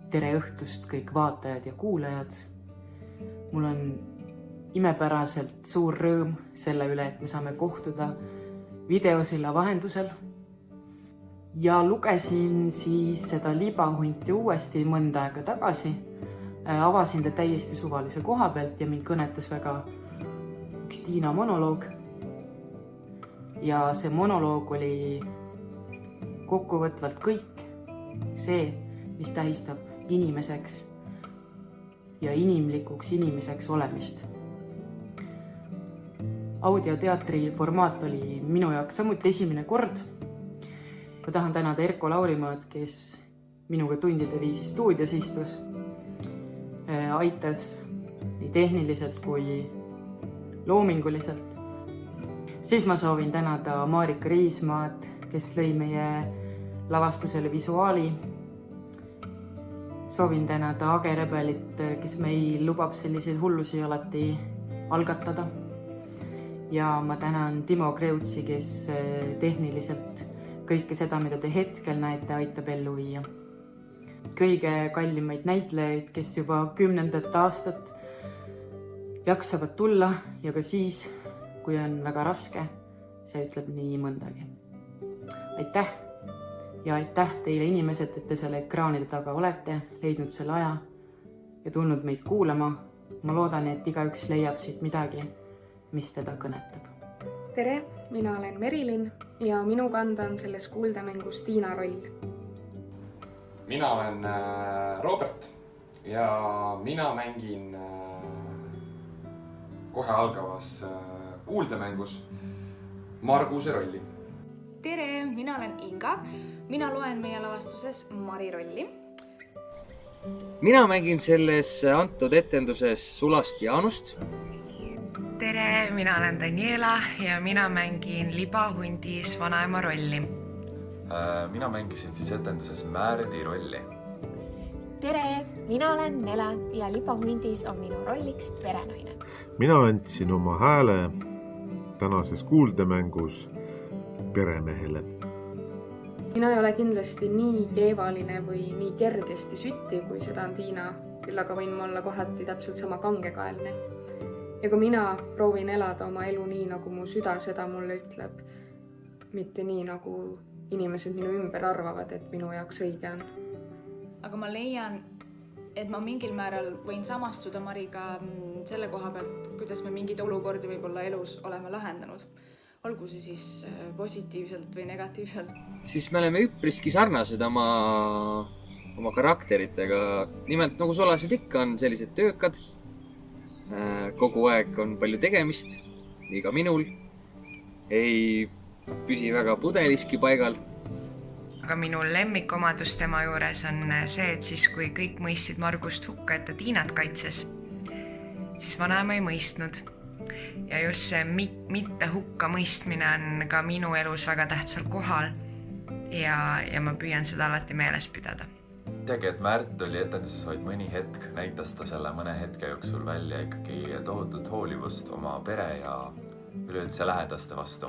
Tere õhtust kõik vaatajad ja kuulajad. Mul on imepäraselt suur rõõm selle üle, et me saame kohtuda videosilla vahendusel. Ja lugesin siis seda libahunti uuesti mõnda aega tagasi. Avasin ta täiesti suvalise koha pealt ja mind kõnetas väga üks Tiina monoloog. Ja see monoloog oli kokkuvõtvalt kõik see, mis tähistab inimeseks ja inimlikuks inimeseks olemist. Audioteatri formaat oli minu jaoks samuti esimene kord. Ma tahan tänada Erko Laurimaad, kes minuga tundide viisi stuudios istus. Aitas nii tehniliselt kui loominguliselt. Siis ma soovin tänada Marika Riismaad, kes lõi meie lavastusele visuaali. Soovin tänada Age Rebelit, kes meil lubab selliseid hullusi alati algatada. Ja ma tänan Timo Kreutsi, kes tehniliselt kõike seda, mida te hetkel näete, aitab ellu viia. Kõige kallimaid näitlejaid, kes juba 10. aastat jaksavad tulla ja ka siis, kui on väga raske, see ütleb nii mõndagi. Aitäh! Ja aitäh teile inimesed, et te selle ekraanide taga olete, leidnud selle aja ja tulnud meid kuulama. Ma loodan, et igaüks leiab siit midagi, mis teda kõnetab. Tere, mina olen Merilin ja minu kanda on selles kuuldemängus Tiina roll. Mina olen Robert ja mina mängin kohe algavas kuuldemängus Marguse rolli. Tere, mina olen Inga. Mina loen meie lavastuses Mari rolli. Mina mängin selles antud etenduses Sulast Jaanust. Tere, mina olen Daniela ja mina mängin libahundis vanaema rolli. Mina mängisin siis etenduses Määrdi rolli. Tere, mina olen Nele ja libahundis on minu rolliks perenaine. Mina andsin oma hääle tänases kuuldemängus peremehele. Mina ei ole kindlasti nii keevaline või nii kergesti sütti, kui seda on Tiina, küll aga võin ma olla kohati täpselt sama kangekaelne. Ja kui mina proovin elada oma elu nii, nagu mu süda seda mulle ütleb, mitte nii, nagu inimesed minu ümber arvavad, et minu jaoks õige on. Aga ma leian, et ma mingil määral võin samastuda Mariga selle koha pealt, kuidas me mingid olukordi võib-olla elus oleme lahendanud. Olgu see siis positiivselt või negatiivselt. Siis me oleme üpriski sarnased oma karakteritega. Nimelt nagu sulased ikka on sellised töökad. Kogu aeg on palju tegemist, nii ka minul. Ei püsi väga pudeliski paigal. Aga minu lemmikomadus tema juures on see, et siis kui kõik mõistsid Margust hukka, et ta Tiinat kaitses, siis vanaema ei mõistnud. Ja just see mitte hukka mõistmine on ka minu elus väga tähtsal kohal ja ma püüan seda alati meeles pidada. Isegi, et Märt oli etenduses vaid mõni hetk, näitas ta selle mõne hetke jooksul välja ikkagi tohutut hoolivust oma pere ja üleüldse lähedaste vastu.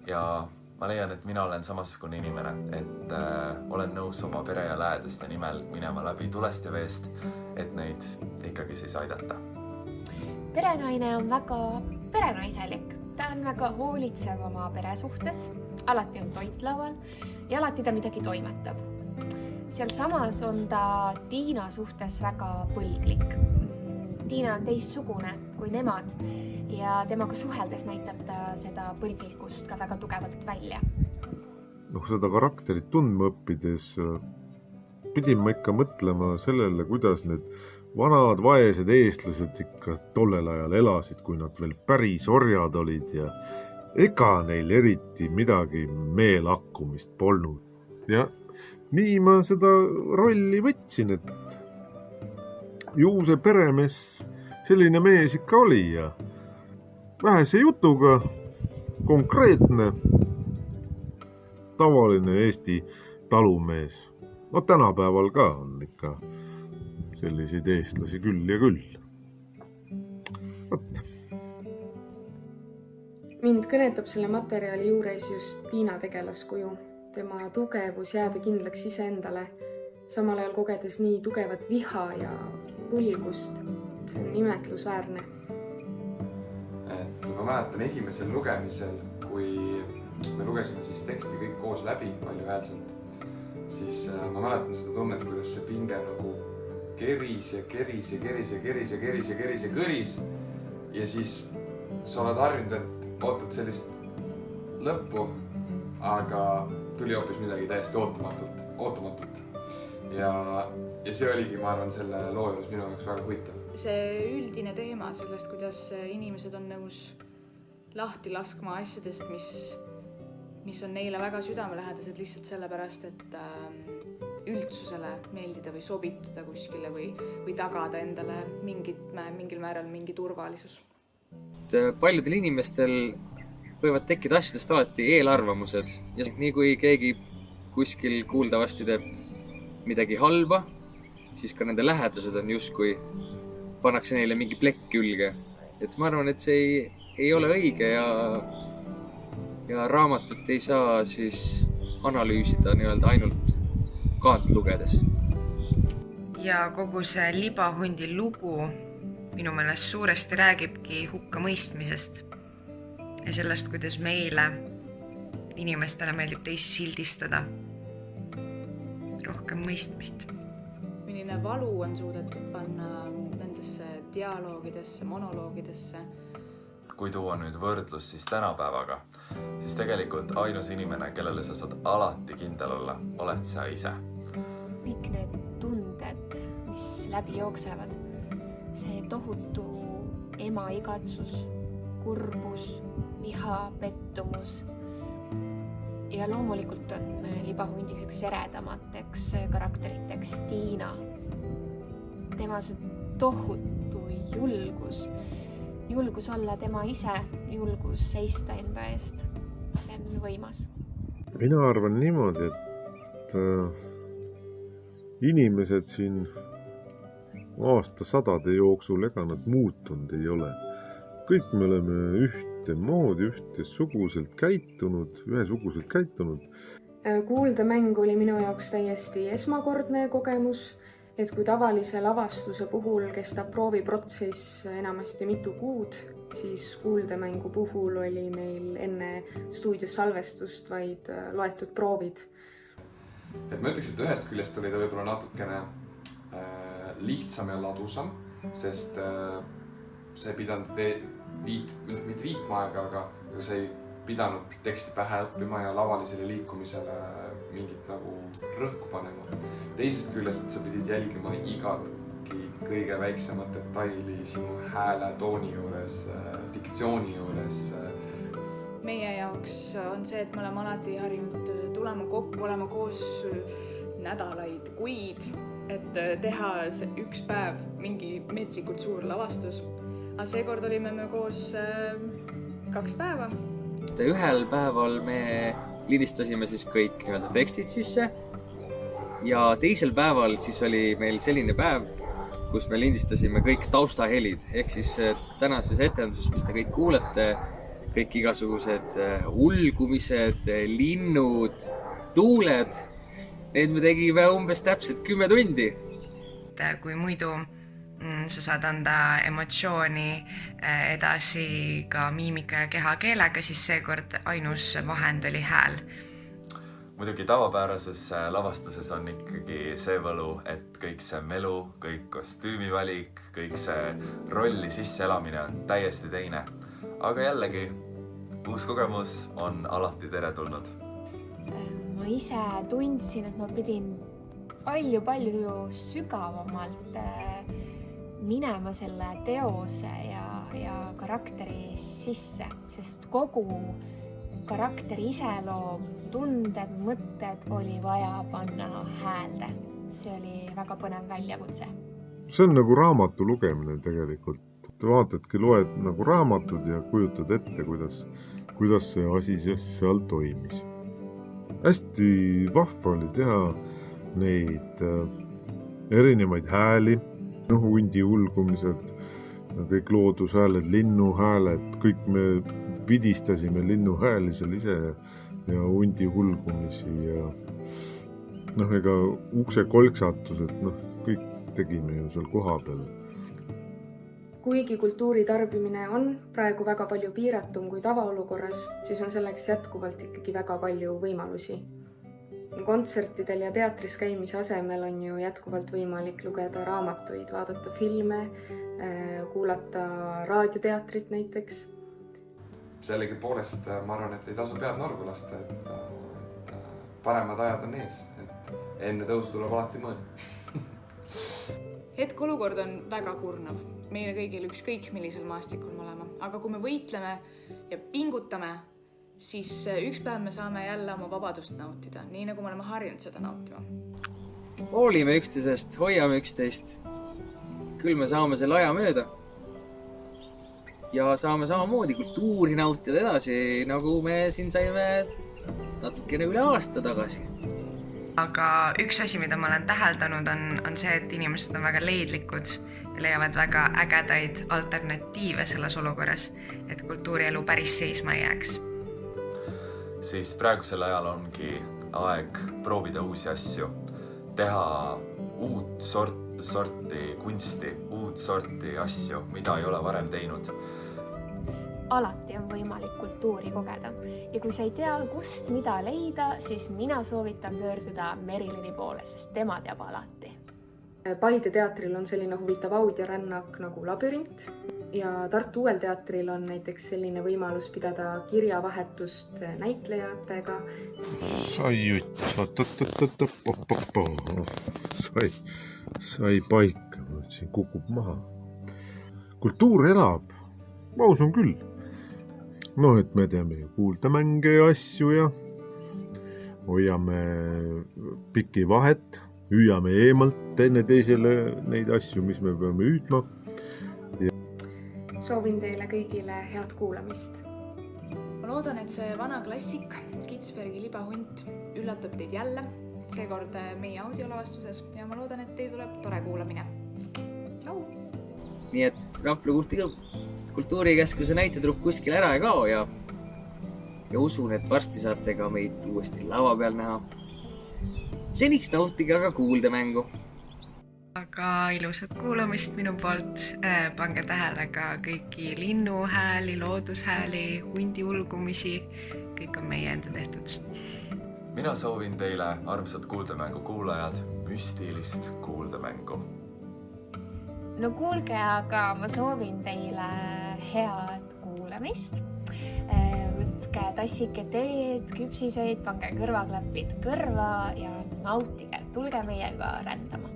Ja ma leian, et mina olen samasugune inimene, et olen nõus oma pere ja lähedaste nimel minema läbi tulest ja veest, et neid ikkagi siis aidata. Perenaine on väga perenaiselik. Ta on väga hoolitsev oma pere suhtes, alati on toit laual ja alati ta midagi toimetab. Seal samas on ta Tiina suhtes väga põlglik. Tiina on teissugune kui nemad ja temaga suheldes näitab ta seda põlglikkust ka väga tugevalt välja. Seda karakterit tundma õppides pidin ma ikka mõtlema sellele, kuidas need vanad vaesed eestlased ikka tollel ajal elasid, kui nad veel päris orjad olid ja ega neil eriti midagi meelakkumist polnud. Ja nii ma seda rolli võtsin, et ju see peremees selline mees ikka oli ja vähese jutuga, konkreetne, tavaline Eesti talumees. No tänapäeval ka on ikka selliseid eestlasi küll ja küll. Võt. Mind kõnetab selle materjali juures just Tiina tegelaskuju. Tema tugevus jääda kindlaks iseendale, samal ajal kogedes nii tugevat viha ja põlgust. See on imetlusväärne. Et ma mäletan esimesel lugemisel, kui me lugesime siis teksti kõik koos läbi valjuhäälselt, siis ma mäletan seda tunnet, kuidas see pinge nagu keris ja keris ja keris ja keris ja keris ja keris ja kõris. Ja siis sa oled harjunud, et ootad sellist lõppu, aga tuli hoopis midagi täiesti ootamatut. Ja see oligi, ma arvan, selle loo juures minu jaoks väga huvitav. See üldine teema sellest, kuidas inimesed on nõus lahti laskma asjadest, mis on neile väga südamelähedased lihtsalt sellepärast, et üldsusele meeldida või sobituda kuskile või tagada endale mingil määral mingi turvalisus. Paljudel inimestel võivad tekkida asjadest alati eelarvamused ja nii kui keegi kuskil kuuldavasti teeb midagi halba, siis ka nende lähedased on justkui pannakse neile mingi plekk külge. Et ma arvan, et see ei ole õige ja raamatut ei saa siis analüüsida nii-öelda ainult kaant lugedes. Ja kogu see libahundi lugu minu meelest suuresti räägibki hukkamõistmisest ja sellest, kuidas meile, inimestele meeldib teisi sildistada. Rohkem mõistmist. Milline valu on suudetud panna nendesse dialoogidesse, monoloogidesse. Kui tuua nüüd võrdlus siis tänapäevaga, siis tegelikult ainus inimene, kellele sa saad alati kindel olla, oled sa ise. Kõik need tunded, mis läbi jooksevad, see tohutu ema igatsus, kurbus, viha, pettumus. Ja loomulikult on libahundis üks eredamateks karakteriteks Tiina. Tema see tohutu julgus olla tema ise, julgus seista enda eest. See on võimas. Mina arvan niimoodi, et inimesed siin aastasadade jooksul ega nad muutunud ei ole. Kõik me oleme ühtemoodi, ühesuguselt käitunud. Kuuldemäng oli minu jaoks täiesti esmakordne kogemus, et kui tavalise lavastuse puhul kestab prooviprotsess enamasti mitu kuud, siis kuuldemängu puhul oli meil enne stuudios salvestust vaid loetud proovid. Et ma ütleks, et ühest küljest oli ta võib-olla natukene lihtsam ja ladusam, sest sa ei pidanud mitte viitma aega, aga sa ei pidanud teksti pähe õppima ja lavalisele liikumisele mingit nagu rõhku panema. Teisest küljest sa pidid jälgima igatki kõige väiksemat detaili sinu hääle, tooni juures, diktsiooni juures. Meie jaoks on see, et me oleme alati harjunud tulema kokku, olema koos nädalaid, kuid, et teha üks päev mingi metsikult suur lavastus. Aga seekord olime me koos 2 päeva. Ühel päeval me lindistasime siis kõik tekstid sisse ja teisel päeval siis oli meil selline päev, kus me lindistasime kõik taustahelid. Ehk siis tänases etenduses, mis te kõik kuulete, kõik igasugused ulgumised, linnud, tuuled, need me tegime umbes täpselt 10 tundi. Kui muidu sa saad anda emotsiooni edasi ka miimika ja kehakeelega, siis seekord ainus vahend oli hääl. Muidugi tavapärases lavastuses on ikkagi see võlu, et kõik see melu, kõik kostüümivalik, kõik see rolli sisseelamine on täiesti teine. Aga jällegi, uus kogemus on alati teretulnud. Ma ise tundsin, et ma pidin palju sügavamalt minema selle teose ja karakteri sisse, sest kogu karakteri iseloom, tunded, mõtted oli vaja panna häälde. See oli väga põnev väljakutse. See on nagu raamatu lugemine tegelikult. Vaatadki, loed nagu raamatud ja kujutad ette, kuidas see asi seal toimis. Hästi vahva oli teha neid erinevaid hääli, hundi ulgumised, kõik loodushääled, linnuhääled, kõik me vidistasime linnuhääli seal ise ja hundi hulgumisi ega ukse kolksatused, kõik tegime ju seal kohapeal. Kuigi kultuuri tarbimine on praegu väga palju piiratum kui tavaolukorras, siis on selleks jätkuvalt ikkagi väga palju võimalusi. Kontsertidel ja teatris käimise asemel on ju jätkuvalt võimalik lugeda raamatuid, vaadata filme, kuulata raadioteatrit näiteks. Sellegi poolest ma arvan, et ei tasu pead norgu lasta, et paremad ajad on ees, et enne tõusu tuleb alati mõõn. Hetkolukord on väga kurnav. Meile kõigil ükskõik millisel maastikul me oleme, aga kui me võitleme ja pingutame, siis üks päev me saame jälle oma vabadust nautida, nii nagu me oleme harjunud seda nautima. Hoolime üksteisest, hoiame üksteist. Küll me saame selle aja mööda. Ja saame samamoodi kultuuri nautida edasi, nagu me siin saime natukene üle aasta tagasi. Aga üks asi, mida ma olen täheldanud, on see, et inimesed on väga leidlikud ja leiavad väga ägedaid alternatiive selles olukorras, et kultuurielu päris seisma ei jääks. Siis praegusel ajal ongi aeg proovida uusi asju, teha uut sorti kunsti, uut sorti asju, mida ei ole varem teinud. Alati on võimalik kultuuri kogeda ja kui sa ei tea, kust mida leida, siis mina soovitan pöörduda Merilini poole, sest tema teab alati. Paide teatril on selline huvitav audiorännak nagu Labürint ja Tartu Uuel teatril on näiteks selline võimalus pidada kirjavahetust näitlejatega. Sai paika, siin kukub maha. Kultuur elab, ma usun küll. Et me teeme kuuldamänge ja asju ja hoiame pikki vahet, hüüame eemalt teisele neid asju, mis me peame hüüdma. Soovin teile kõigile head kuulamist. Ma loodan, et see vana klassik, Kitzbergi libahunt, üllatab teid jälle, seekord meie audiolavastuses ja ma loodan, et teil tuleb tore kuulamine. Tšau! Nii et Rapla kultuurikeskuse näitetrupp kuskil ära ei kao ja usun, et varsti saate ka meid uuesti lava peal näha. Seniks nautige aga kuuldemängu. Aga ilusat kuulamist minu poolt. Pange tähele ka kõiki linnuhääli, loodushääli, hundi ulgumisi. Kõik on meie enda tehtud. Mina soovin teile, armsad kuuldemängu kuulajad, müstilist kuuldemängu. No kuulge, aga ma soovin teile head kuulamist. Võtke tassike teed, küpsiseid, pange kõrvaklapid kõrva ja nautige. Tulge meiega rändama.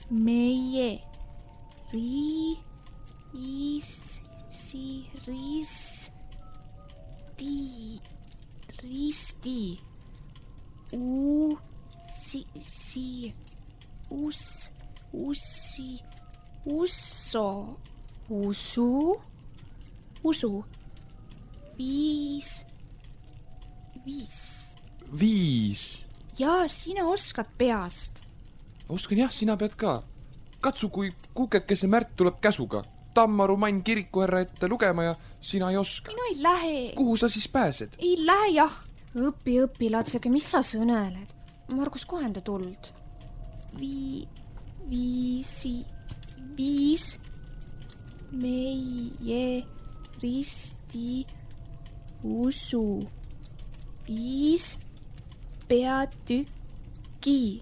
meie, risti, usu, viis. Jaa, sina oskad peast. Oskan jah, sina pead ka. Katsu, kui kukekese Märt tuleb käsuga. Tammaru Mann kirikuherra ette lugema ja sina ei oska. Mina ei lähe. Kuhu sa siis pääsed? Ei lähe, jah. Õpi, latsege, mis sa sõneled? Margus, kohe enda tuld. Viis, meie, risti, usu. 5 peatükki.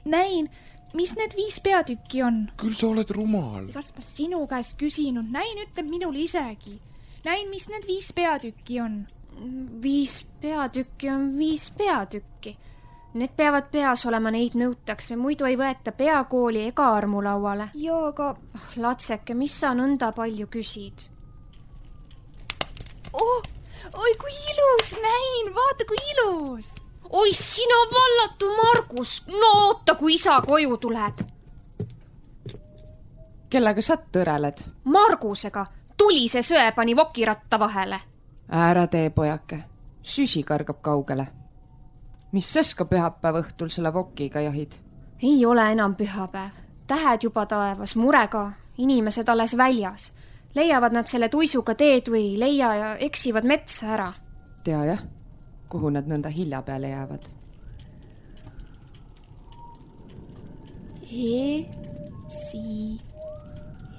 Näin, mis need 5 peatükki on? Küll sa oled rumal. Kas ma sinu käest küsinud? Näin ütleb minul isegi. Näin, mis need 5 peatükki on? 5 peatükki on 5 peatükki. Need peavad peas olema, neid nõutakse, muidu ei võeta peakooli ega armulauale. Jaa, aga... Latseke, mis sa nõnda palju küsid? Oi, kui ilus, näin, vaata kui ilus! Oi, sina vallatu Margus, no oota, kui isa koju tuleb. Kellega sa tõreled? Margusega, tuli see söe pani vokiratta vahele. Ära tee, pojake, süsi kargab kaugele. Mis sõska pühapäev õhtul selle vokiga jahid? Ei ole enam pühapäev. Tähed juba taevas, mure ka. Inimesed alles väljas. Leiavad nad selle tuisuga teed või ei leia ja eksivad metsa ära. Tea jah, kuhu nad nõnda hilja peale jäävad.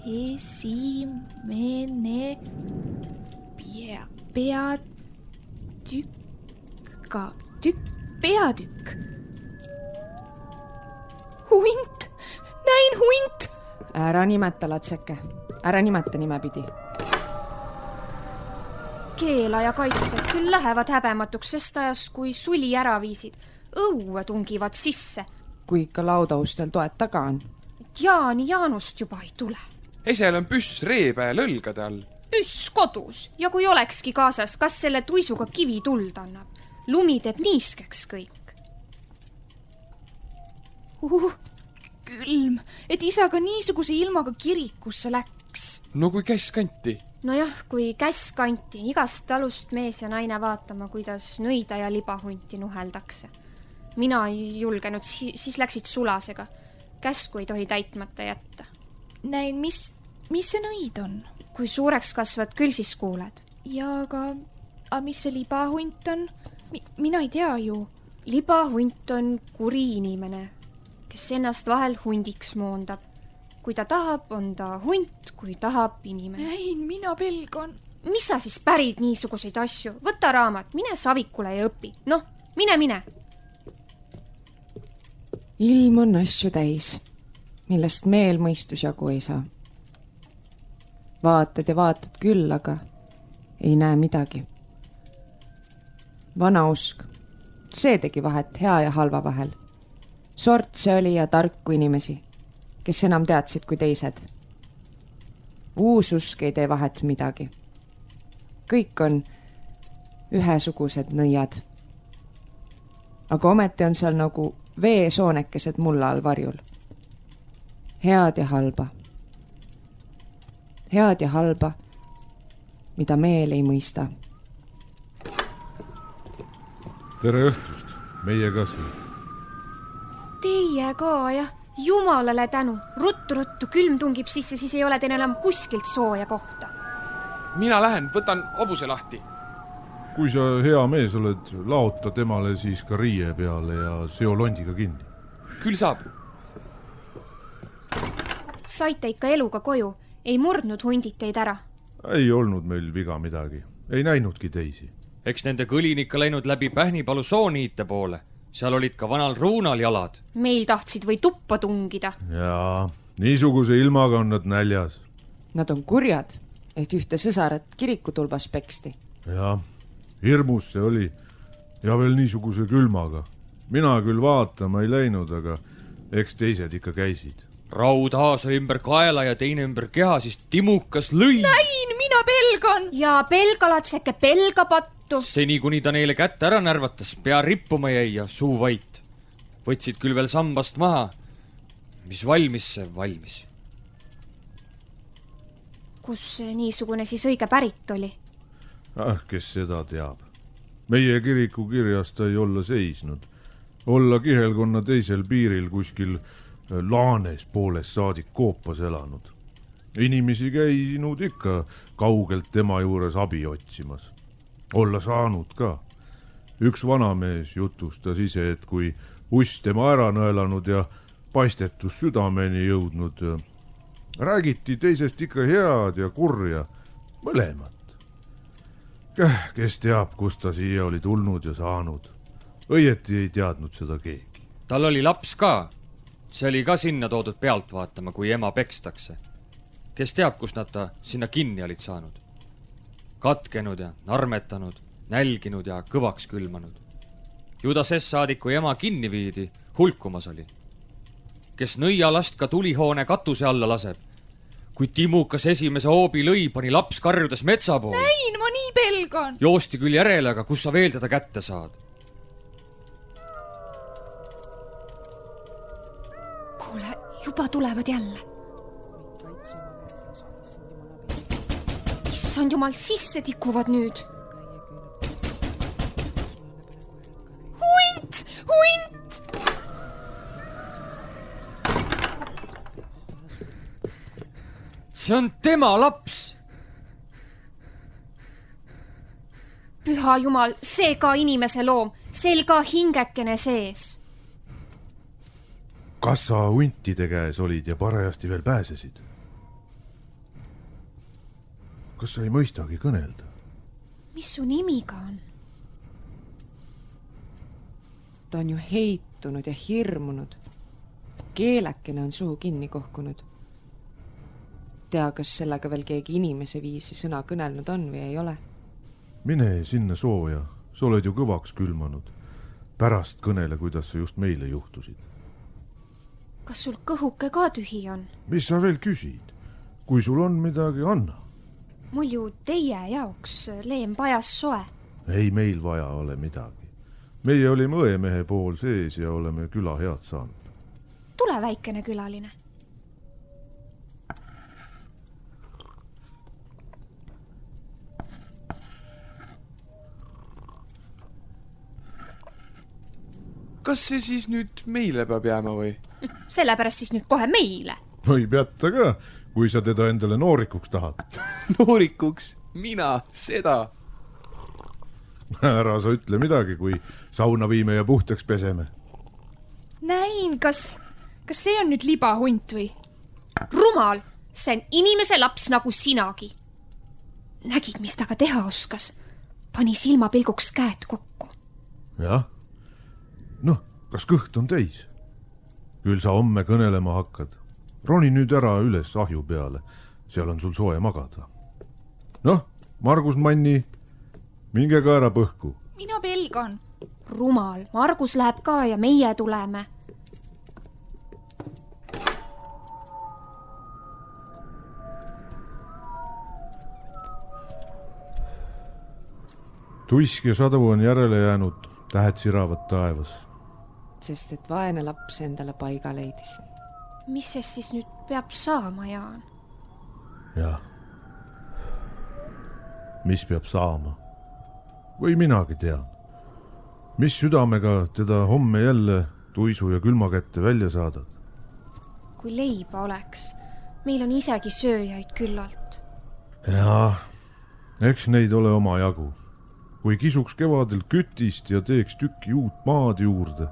Esimene peatükk. Hunt! Näin hunt! Ära nimeta, Latseke. Ära nimeta nimepidi. Keela ja kaitse küll lähevad häbematuks sest ajas, kui suli ära viisid. Õue tungivad sisse. Kui ikka laudaustel toed taga on. Jaani Jaanust juba ei tule. Esel on püss reebe ja lõlgade all. Püss kodus ja kui olekski kaasas, kas selle tuisuga kivi tuld annab? Lumi teeb niiskeks kõik. Külm, et isa ka niisuguse ilmaga kirikusse läks. No kui käs kanti. Nojah, kui käs kanti, igast talust mees ja naine vaatama, kuidas nõida ja libahunti nuheldakse. Mina ei julgenud, siis läksid sulasega. Käsku ei tohi täitmata jätta. Näin, mis see nõid on? Kui suureks kasvad, küll siis kuuled. Ja aga mis see libahunt on? Mina ei tea ju. Libahunt on kuri inimene, kes ennast vahel hundiks moondab. Kui ta tahab, on ta hunt, kui tahab inimene. Näin, mina pelgan. Mis sa siis pärid niisuguseid asju? Võta raamat, mine Savikule ja õpi. Noh, mine. Ilm on asju täis, millest meel mõistus jagu ei saa. Vaatad ja vaatad küll, aga ei näe midagi. Vana usk, see tegi vahet hea ja halva vahel. Sort see oli ja tarku inimesi, kes enam teadsid kui teised. Uus usk ei tee vahet midagi. Kõik on ühesugused nõiad. Aga ometi on seal nagu veesoonekesed mulla all varjul. Head ja halba. Head ja halba, mida meel ei mõista. Tere õhtust, meie ka siin. Teie ka, jah. Jumalale tänu. Ruttu, külm tungib sisse, siis ei ole teil enam kuskilt sooja kohta. Mina lähen, võtan hobuse lahti. Kui sa hea mees oled, laota temale siis ka riie peale ja seo londiga kinni. Küll saab. Saite ikka eluga koju. Ei murdnud hundid teid ära? Ei olnud meil viga midagi. Ei näinudki teisi. Eks nende kõlin ikka läinud läbi Pähnipalu sooniite poole. Seal olid ka vanal Ruunal jalad. Meil tahtsid või tuppa tungida. Jaa, niisuguse ilmaga on nad näljas. Nad on kurjad, et ühte sõsarat kirikutulbas peksti. Jaa, hirmus see oli. Ja veel niisuguse külmaga. Mina küll vaatama ei läinud, aga eks teised ikka käisid. Raudhaas oli ümber kaela ja teine ümber keha, siis timukas lõi. Näin, mina pelgan. Ja pelgalatseke, pelga pattu. Seni, kuni ta neile kätte ära närvatas, pea rippuma jäi ja suu vait. Võtsid küll veel sambast maha. Mis valmis see valmis? Kus niisugune siis õige pärit oli? Kes seda teab. Meie kiriku kirjas ta ei olla seisnud. Olla kihelkonna teisel piiril kuskil Laanes pooles saadik koopas elanud. Inimesi käinud ikka kaugelt tema juures abi otsimas. Olla saanud ka. Üks vanamees jutustas ise, et kui uss tema ära nõelanud ja paistetus südameni jõudnud, räägiti teisest ikka head ja kurja, mõlemat. Kes teab, kust ta siia oli tulnud ja saanud. Õieti ei teadnud seda keegi. Tal oli laps ka. See oli ka sinna toodud pealt vaatama, kui ema pekstakse. Kes teab, kus nad ta sinna kinni olid saanud. Katkenud ja narmetanud. nälginud ja kõvaks külmanud. Judas S. kui ema kinni viidi, hulkumas oli. Kes nõialast ka tulihoone katuse alla laseb. Kui Timukas esimese hoobi lõi, pani laps karjudes metsa poole. Näin, ma nii pelgan. Joosti küll järele, aga kus sa veel teda kätte saad? Kuule, juba tulevad jälle. Issand jumal, sisse tikuvad nüüd. Hunt! Hunt! See on tema laps! Püha jumal, see ka inimese loom, sel ka hingekene sees. Kas sa huntide käes olid ja parajasti veel pääsesid? Kas sa ei mõistagi kõnelda? Mis su nimiga on? Ta on ju heitunud ja hirmunud. Keelekene on suhu kinni kohkunud. Tea, kas sellega veel keegi inimese viisi sõna kõnelnud on või ei ole? Mine sinna sooja, sa oled ju kõvaks külmanud. Pärast kõnele, kuidas sa just meile juhtusid. Kas sul kõhuke ka tühi on? Mis sa veel küsid? Kui sul on midagi, anna. Mul ju teie jaoks leem pajas soe. Ei meil vaja ole midagi. Meie olime õemehe pool sees ja oleme küla head saanud. Tule väikene külaline. Kas see siis nüüd meile peab jääma või? Sellepärast siis nüüd kohe meile. Võib jätta ka, kui sa teda endale noorikuks tahad. Noorikuks? Mina? Seda? Ära sa ütle midagi, kui sauna viime ja puhtaks peseme. Näin, kas see on nüüd libahunt või? Rumal, see on inimese laps nagu sinagi. Nägid, mis ta ka teha oskas? Pani silmapilguks käed kokku. Jah. Noh, kas kõht on täis? Küll sa homme kõnelema hakkad. Roni nüüd ära üles ahju peale. Seal on sul soe magada. Noh, Margus Manni, minge ka ära põhku. Mina pelgan. Rumal, Margus läheb ka ja meie tuleme. Tuisk ja sadu on järele jäänud, tähed siravad taevas. Sest et vaene laps endale paiga leidis. Mis sest siis nüüd peab saama, Jaan? Jah. Mis peab saama? Või minagi tean. Mis südamega teda homme jälle tuisu ja külma kätte välja saadad? Kui leiba oleks, meil on isegi sööjaid küllalt. Jaa, eks neid ole oma jagu. Kui kisuks kevadel kütist ja teeks tükki uut maad juurde.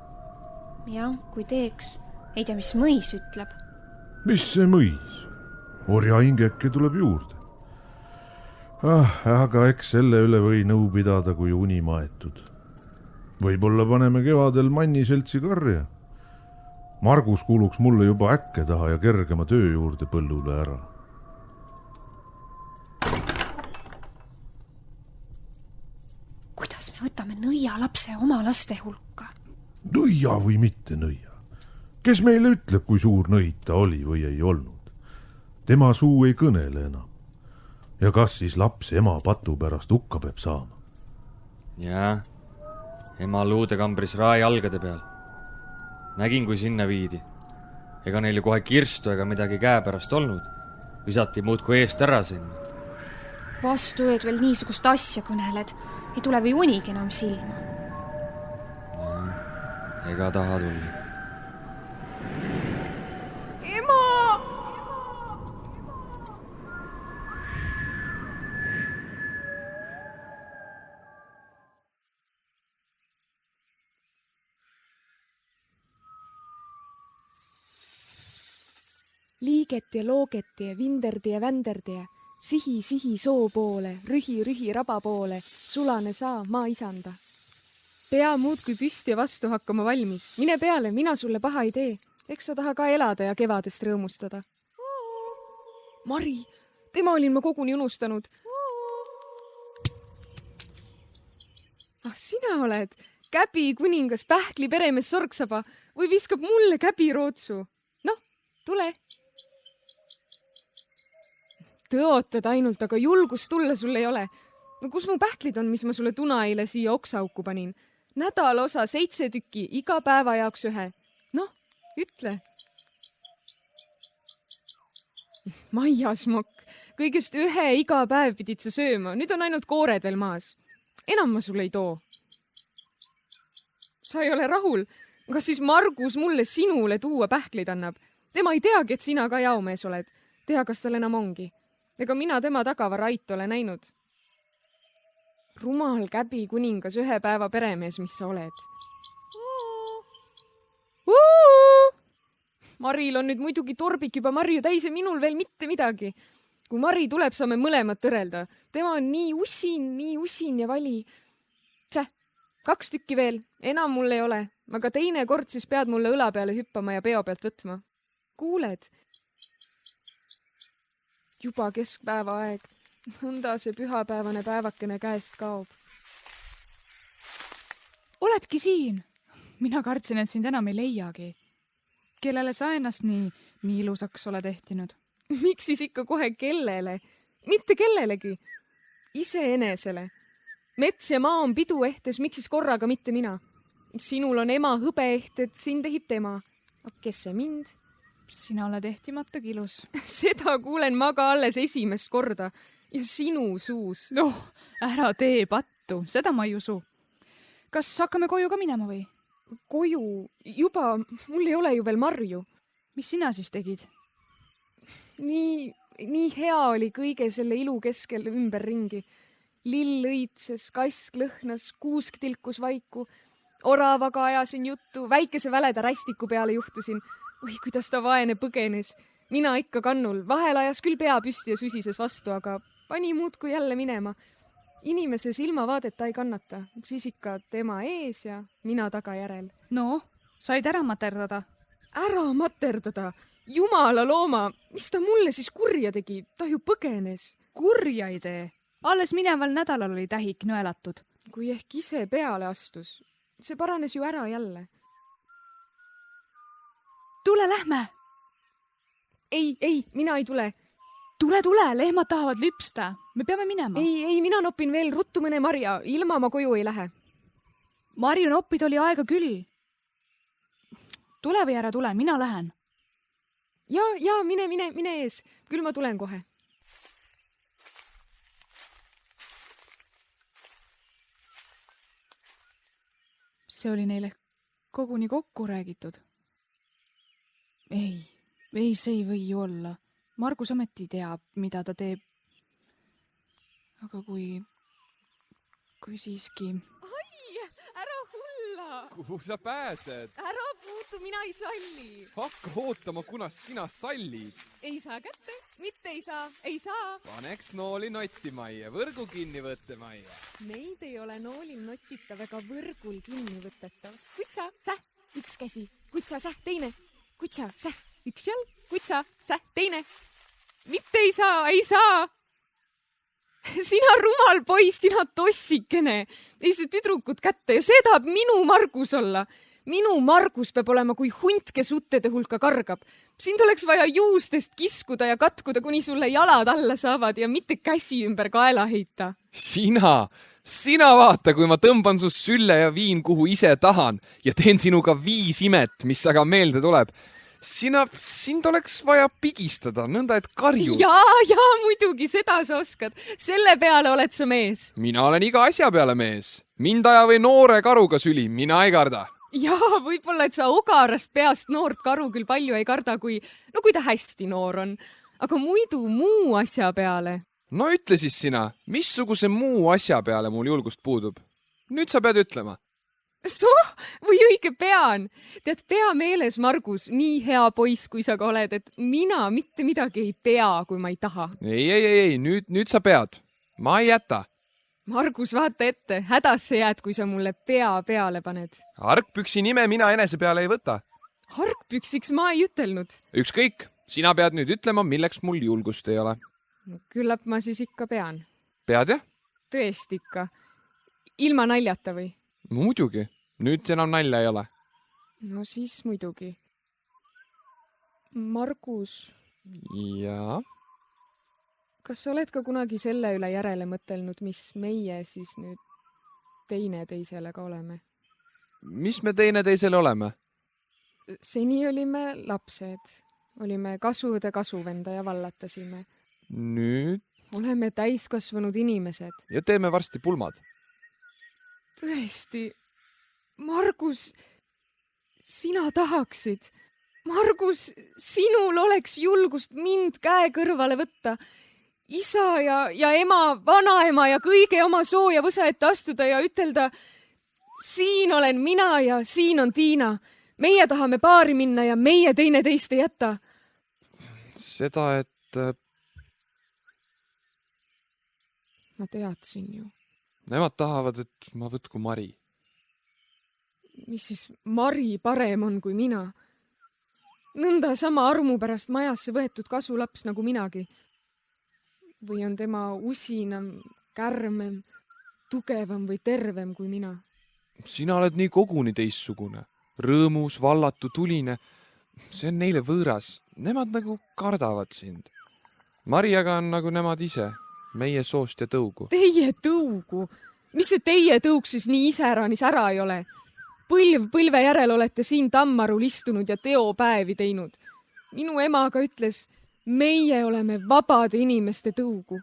Jah, kui teeks. Ei tea, mis mõis ütleb. Mis see mõis? Orja hingeke tuleb juurde. Aga eks selle üle või nõu pidada, kui uni maetud. Võib-olla paneme kevadel Manni seltsi karja. Margus kuuluks mulle juba äkke taha ja kergema töö juurde põllule ära. Kuidas me võtame nõia lapse oma laste hulka? Nõia või mitte nõia? Kes meile ütleb, kui suur nõid ta oli või ei olnud? Tema suu ei kõnele enam. Ja kas siis laps ema patu pärast hukka peab saama? Jaa, ema luudekambris rae algade peal. Nägin, kui sinna viidi. Ega neil ju kohe kirstu ega midagi käepärast olnud. Visati muud kui eest ära sinna. Vastu ööd veel niisugust asja kõneled. Ei tule või unigi enam silma. Ega taha tulla. Ema! Liigeti ja loogeti ja vinderdi ja vänderdi ja sihi soo poole, rühi raba poole, sulane saa maa isanda. Pea muudkui püsti ja vastu hakkama valmis. Mine peale, mina sulle paha ei tee. Eks sa taha ka elada ja kevadest rõõmustada. Mari, tema olin ma koguni unustanud. Sina oled Käbi kuningas Pähkli peremees Sorksaba või viskab mulle käbirootsu? Noh, tule. Tõotad ainult, aga julgust tulla sul ei ole. No kus mu pähklid on, mis ma sulle tunaeile siia oksaauku panin? Nädalosa 7 tükki, iga päeva jaoks 1. Noh, ütle. Maiasmokk, kõigest 1 iga päev pidid sa sööma, nüüd on ainult koored veel maas. Enam ma sulle ei too. Sa ei ole rahul, kas siis Margus mulle sinule tuua pähklid annab? Tema ei teagi, et sina ka jaomees oled. Tea, kas tal enam ongi. Ega mina tema tagavarait ole näinud. Rumal Käbi kuningas 1 päeva peremees, mis sa oled. Maril on nüüd muidugi torbik juba marju täis ja minul veel mitte midagi. Kui Mari tuleb, saame mõlemad tõrelda. Tema on nii usin ja vali. 2 tükki veel, enam mul ei ole, aga teine kord siis pead mulle õla peale hüppama ja peo pealt võtma. Kuuled? Juba keskpäeva aeg, nõnda see pühapäevane päevakene käest kaob. Oledki siin? Mina kartsin, et sind enam ei leiagi. Kellele sa ennast nii ilusaks oled ehtinud? Miks siis ikka kohe kellele? Mitte kellelegi. Iseenesele. Mets ja maa on pidu ehtes, miks siis korraga mitte mina? Sinul on ema hõbe ehted, sind ehib tema. Kes see mind? Sina oled ehtimata kilus. Seda kuulen ma ka alles esimest korda. Ja sinu suus. Noh, ära tee pattu, seda ma ei usu. Kas hakkame koju ka minema või? Koju? Juba, mul ei ole ju veel marju. Mis sina siis tegid? Nii hea oli kõige selle ilu keskel ümberringi. Lill õitses, kask lõhnas, kuusk tilkus vaiku. Oravaga ajasin juttu, väikese väleda rästiku peale juhtusin. Oi, kuidas ta vaene põgenes. Mina ikka kannul, vahel ajas küll pea püsti ja süsises vastu, aga pani muudkui jälle minema. Inimese silmavaadet ta ei kannata, siis ikka tema ees ja mina tagajärel. No, said ära materdada? Ära materdada? Jumala looma, mis ta mulle siis kurja tegi? Ta ju põgenes. Kurja ei tee. Alles mineval nädalal oli tähik nõelatud. Kui ehk ise peale astus, see paranes ju ära jälle. Tule, lähme! Ei, mina ei tule. Tule, lehmad tahavad lüpsta. Me peame minema. Ei, mina noppin veel ruttu mõne marja. Ilma ma koju ei lähe. Marju noppid oli aega küll. Tule või ära tule, mina lähen. Ja, mine ees. Küll ma tulen kohe. See oli neile koguni kokku räägitud. Ei, see ei või ju olla. Margus ometi teab, mida ta teeb. Aga kui siiski... Ai, ära hulla! Kuhu sa pääsed? Ära puutu, mina ei salli. Hakka ootama, kunas sina sallid. Ei saa kätte, mitte ei saa. Paneks nooli nottimajja, võrgu kinni võttemajja. Neid ei ole noolil notitav ega võrgul kinni võtetav. Kutsa, säh, üks käsi. Kutsa, säh, teine. Kutsa, säh, üks jalg. Kutsa, säh, teine. Mitte ei saa. Sina rumal poiss, sina tossikene. Ei see tüdrukut kätte ja see tahab minu Margus olla. Minu Margus peab olema kui hunt, kes uttede hulka kargab. Sind oleks vaja juustest kiskuda ja katkuda, kuni sulle jalad alla saavad ja mitte käsi ümber kaela heita. Sina vaata, kui ma tõmban su sülle ja viin, kuhu ise tahan ja teen sinuga 5 imet, mis aga meelde tuleb. Sind oleks vaja pigistada, nõnda et karjud. Jaa, muidugi, seda sa oskad. Selle peale oled sa mees. Mina olen iga asja peale mees. Mind aja või noore karuga süli, mina ei karda. Jaa, võib-olla, et sa ogarast peast noort karu küll palju ei karda, kui ta hästi noor on. Aga muidu muu asja peale. No ütle siis sina, missuguse muu asja peale mul julgust puudub? Nüüd sa pead ütlema. Või õige pean. Tead, pea meeles, Margus, nii hea poiss, kui sa ka oled, et mina mitte midagi ei pea, kui ma ei taha. Ei, nüüd sa pead. Ma ei jäta. Margus, vaata ette, hädasse jääd, kui sa mulle pea peale paned. Hargpüksi nime mina enese peale ei võta. Hargpüksiks ma ei ütelnud. Ükskõik, sina pead nüüd ütlema, milleks mul julgust ei ole. Küllap ma siis ikka pean. Pead jah? Tõesti ikka. ilma naljata või? muidugi, nüüd enam nalja ei ole. No siis muidugi. Margus. Jaa? Kas sa oled ka kunagi selle üle järele mõtelnud, mis meie siis nüüd teineteisele ka oleme? Mis me teineteisele oleme? Seni olime lapsed. Olime kasude kasuvenda ja vallatasime. Nüüd? Oleme täiskasvanud inimesed. Ja teeme varsti pulmad. Tõesti. Margus, sina tahaksid. Margus, sinul oleks julgust mind käe kõrvale võtta. Isa ja ema, vanaema ja kõige oma sooja võsa ette astuda ja ütelda, siin olen mina ja siin on Tiina. Meie tahame paari minna ja meie teineteist ei jäta. Seda, et... Ma teadsin ju. Nemad tahavad, et ma võtku Mari. Mis siis Mari parem on kui mina? Nõnda sama armu pärast majasse võetud kasulaps nagu minagi. Või on tema usinam, kärmem, tugevam või tervem kui mina? Sina oled nii koguni teissugune. Rõõmus, vallatu, tuline. See on neile võõras. Nemad nagu kardavad sind. Mariaga on nagu nemad ise. Meie soost ja tõugu. Teie tõugu? Mis see teie tõug siis nii iseraanis ära ei ole? Põlv põlve järel olete siin Tammarul istunud ja teopäevi teinud. Minu ema aga ütles, meie oleme vabade inimeste tõugu.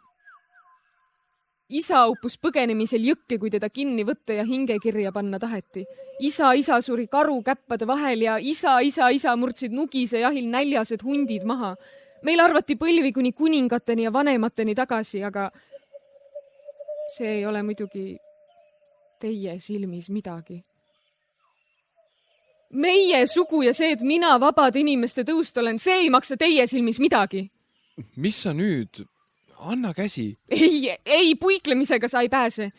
Isa uppus põgenemisel jõkke, kui teda kinni võtta ja hingekirja panna taheti. Isa suri karu käppade vahel ja isa murdsid nugise jahil näljased hundid maha. Meil arvati põlvi kuni kuningateni ja vanemateni tagasi, aga see ei ole muidugi teie silmis midagi. Meie sugu ja see, et mina vabade inimeste tõust olen, see ei maksa teie silmis midagi. Mis sa nüüd? Anna käsi. Ei, puiklemisega sa ei pääse.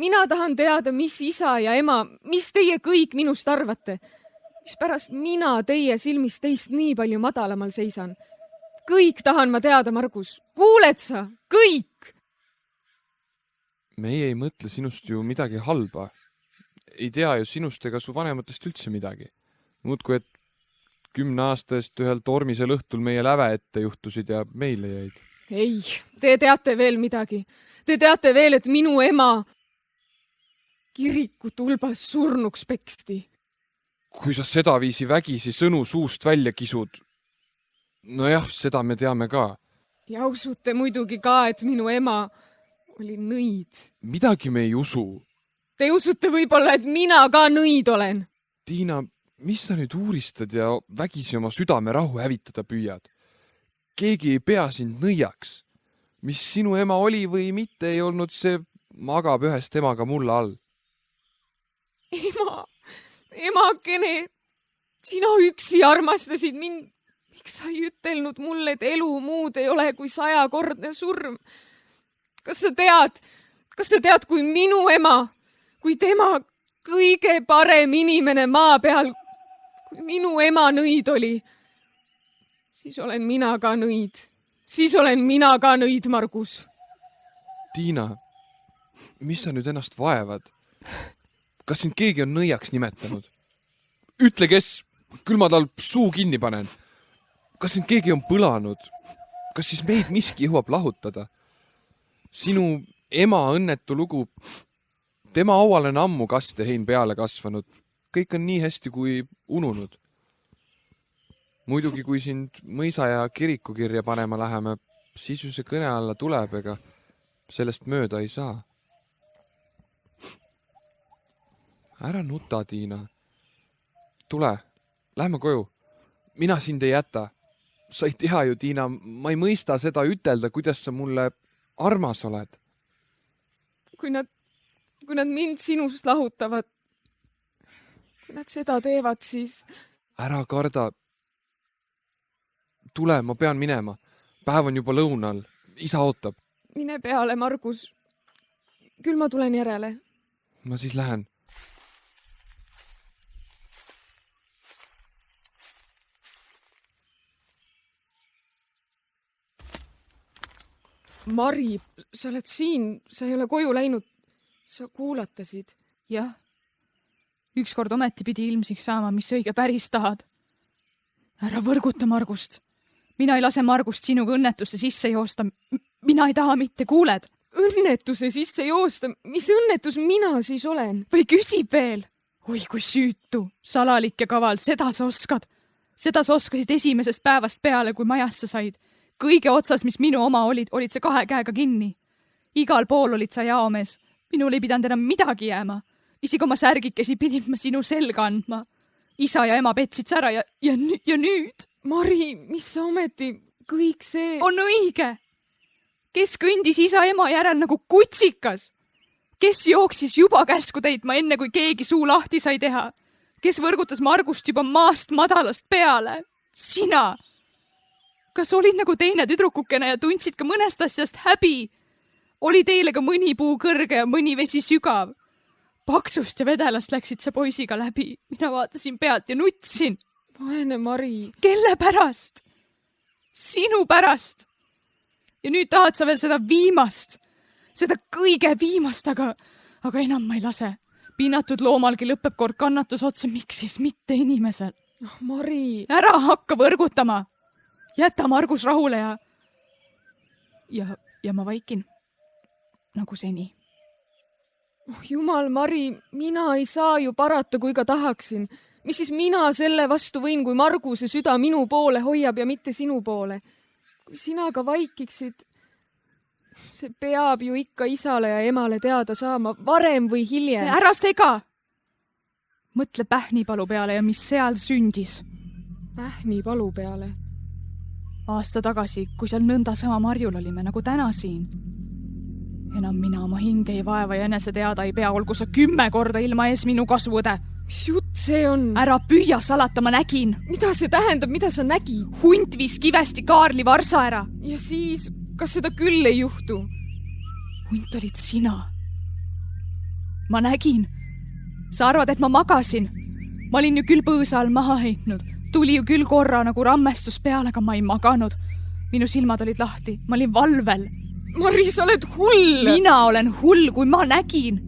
Mina tahan teada, mis isa ja ema, mis teie kõik minust arvate. Mispärast mina teie silmis teist nii palju madalamal seisan. Kõik tahan ma teada, Margus. Kuuled sa? Kõik! Meie ei mõtle sinust ju midagi halba. Ei tea ju sinust ega su vanematest üldse midagi. Muudku, et 10 aasta eest ühel tormisel õhtul meie läve ette juhtusid ja meile jäid. Ei, te teate veel midagi. Te teate veel, et minu ema kiriku tulbas surnuks peksti. Kui sa sedaviisi vägisi sõnu suust välja kisud, nojah, seda me teame ka. Ja usute muidugi ka, et minu ema oli nõid. Midagi me ei usu. Te usute võib-olla, et mina ka nõid olen. Tiina, mis sa nüüd uuristad ja vägisi oma südame rahu hävitada püüad? Keegi ei pea sind nõiaks. Mis sinu ema oli või mitte, ei olnud see magab ühest emaga mulla all. Emakene, sina üksi armastasid mind. Miks sa ei ütelnud mulle, et elu muud ei ole kui 100-kordne surm? Kas sa tead, kui minu ema, kui tema kõige parem inimene maa peal, kui minu ema nõid oli, siis olen mina ka nõid. Siis olen mina ka nõid, Margus. Tiina, mis sa nüüd ennast vaevad? Kas sind keegi on nõiaks nimetanud? Ütle, kes, küll ma tal suu kinni panen. Kas sind keegi on põlanud? Kas siis meid miski jõuab lahutada? Sinu ema õnnetu lugu, tema auale on ammu kastehein peale kasvanud. Kõik on nii hästi kui ununud. Muidugi, kui sind mõisa ja kirikukirja panema läheme, siis ju see kõne alla tuleb, ega sellest mööda ei saa. Ära nuta, Tiina. Tule, lähme koju. Mina sind ei jäta. Sa ei tea ju, Tiina, ma ei mõista seda ütelda, kuidas sa mulle armas oled. Kui nad mind sinust lahutavad, kui nad seda teevad, siis... Ära karda. Tule, ma pean minema. Päev on juba lõunal. Isa ootab. Mine peale, Margus. Küll ma tulen järele. Ma siis lähen. Mari, sa oled siin, sa ei ole koju läinud. sa kuulatasid? Jah. Ükskord ometi pidi ilmsiks saama, mis õige päris tahad. Ära võrguta Margust. Mina ei lase Margust sinuga õnnetusse sisse joosta. Mina ei taha mitte, kuuled? Õnnetuse sisse joosta? Mis õnnetus mina siis olen? Või küsib veel? Oi, kui süütu, salalik ja kaval, seda sa oskad. Seda sa oskasid esimesest päevast peale, kui majasse said. Kõige otsas, mis minu oma olid sa 2 käega kinni. Igal pool olid sa jaomees. Minul ei pidanud enam midagi jääma. Isegi oma särgikesi pidin ma sinu selga andma. Isa ja ema petsid sa ära ja nüüd? Mari, mis sa ometi, kõik see... On õige! Kes kõndis isa ema järel nagu kutsikas? Kes jooksis juba käsku täitma enne, kui keegi suu lahti sai teha? Kes võrgutas Margust juba maast madalast peale? Sina! Kas olid nagu teine tüdrukukene ja tundsid ka mõnest asjast häbi? Oli teile ka mõni puu kõrge ja mõni vesi sügav? Paksust ja vedelast läksid sa poisiga läbi. Mina vaatasin pealt ja nutsin. Vaene Mari. Kelle pärast? Sinu pärast. Ja nüüd tahad sa veel seda viimast. Seda kõige viimast, aga enam ma ei lase. Pinnatud loomalgi lõpeb kord kannatus otsa, miks siis mitte inimesel? Mari. Ära hakka võrgutama. Jäta Margus rahule ja ma vaikin. Nagu seni. Oh jumal, Mari, mina ei saa ju parata, kui ka tahaksin. Mis siis mina selle vastu võin, kui Marguse süda minu poole hoiab ja mitte sinu poole? Kui sina ka vaikiksid, see peab ju ikka isale ja emale teada saama, varem või hiljem. Ära sega! Mõtle Pähnipalu peale ja mis seal sündis. Pähnipalu peale? Aasta tagasi, kui seal nõnda sama marjul olime, nagu täna siin. Enam mina oma hinge ei vaeva ja enese teada ei pea, olgu sa 10 korda ilma ees minu kasvuõde. Mis jutt see on? Ära püüa salata, ma nägin. Mida see tähendab, mida sa nägid? Hunt viis kivesti Kaarli varsa ära. Ja siis, kas seda küll ei juhtu? Hunt olid sina. Ma nägin. Sa arvad, et ma magasin? Ma olin ju küll põõsa all maha heitnud. Tuli ju küll korra nagu rammestus peale, aga ma ei maganud. Minu silmad olid lahti. Ma olin valvel. Mari, sa oled hull! Mina olen hull, kui ma nägin.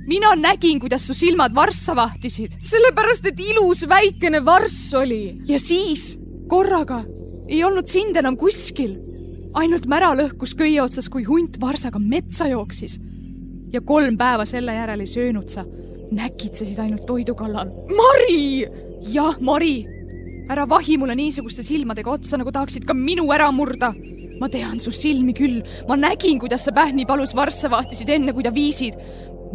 Mina nägin, kuidas su silmad varssa vahtisid. Sellepärast, et ilus väikene varss oli. Ja siis, korraga, ei olnud sind enam kuskil. Ainult mära lõhkus köie otsas, kui hunt varsaga metsa jooksis. Ja 3 päeva selle järel ei söönud sa. Näkitsesid ainult toidu kallal. Mari! Jah, Mari! Ära vahi mulle niisuguste silmadega otsa, nagu tahaksid ka minu ära murda. Ma tean su silmi küll. Ma nägin, kuidas sa Pähnipalus varssa vahtisid enne, kui ta viisid.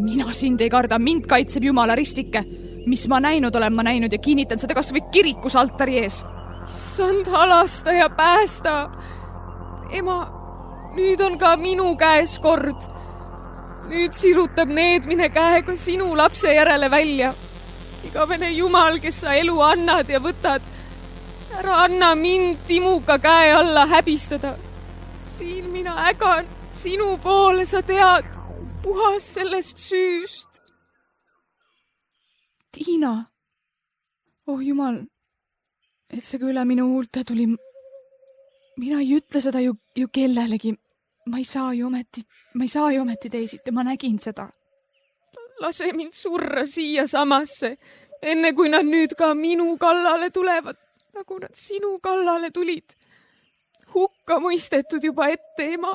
Mina sind ei karda, mind kaitseb Jumala ristike. Mis ma näinud olen, ma näinud ja kinnitan seda kas või kirikus altari ees. Issand, halasta ja päästa. Ema, nüüd on ka minu käes kord. Nüüd sirutab needmine käega sinu lapse järele välja. Igavene Jumal, kes sa elu annad ja võtad. Ära anna mind Timuka käe alla häbistada. Siin mina ägan sinu poole, sa tead, puhas sellest süüst. Tiina, oh Jumal, et see ka üle minu huulte tuli. Mina ei ütle seda ju kellelegi. Ma ei saa ju ometi teisiti, ma nägin seda. Lase mind surra siia samasse, enne kui nad nüüd ka minu kallale tulevad, nagu nad sinu kallale tulid. Hukka mõistetud juba ette, ema.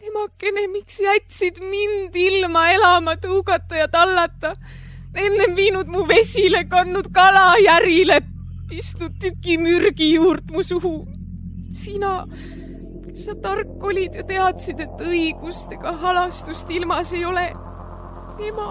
Emakene, miks jätsid mind ilma elama tõugata ja tallata? Ennem viinud mu vesile, kannud kala järile, pistnud tüki mürgi juurt mu suhu. Sina, sa tark olid ja teadsid, et õigust ega halastust ilmas ei ole. Ema.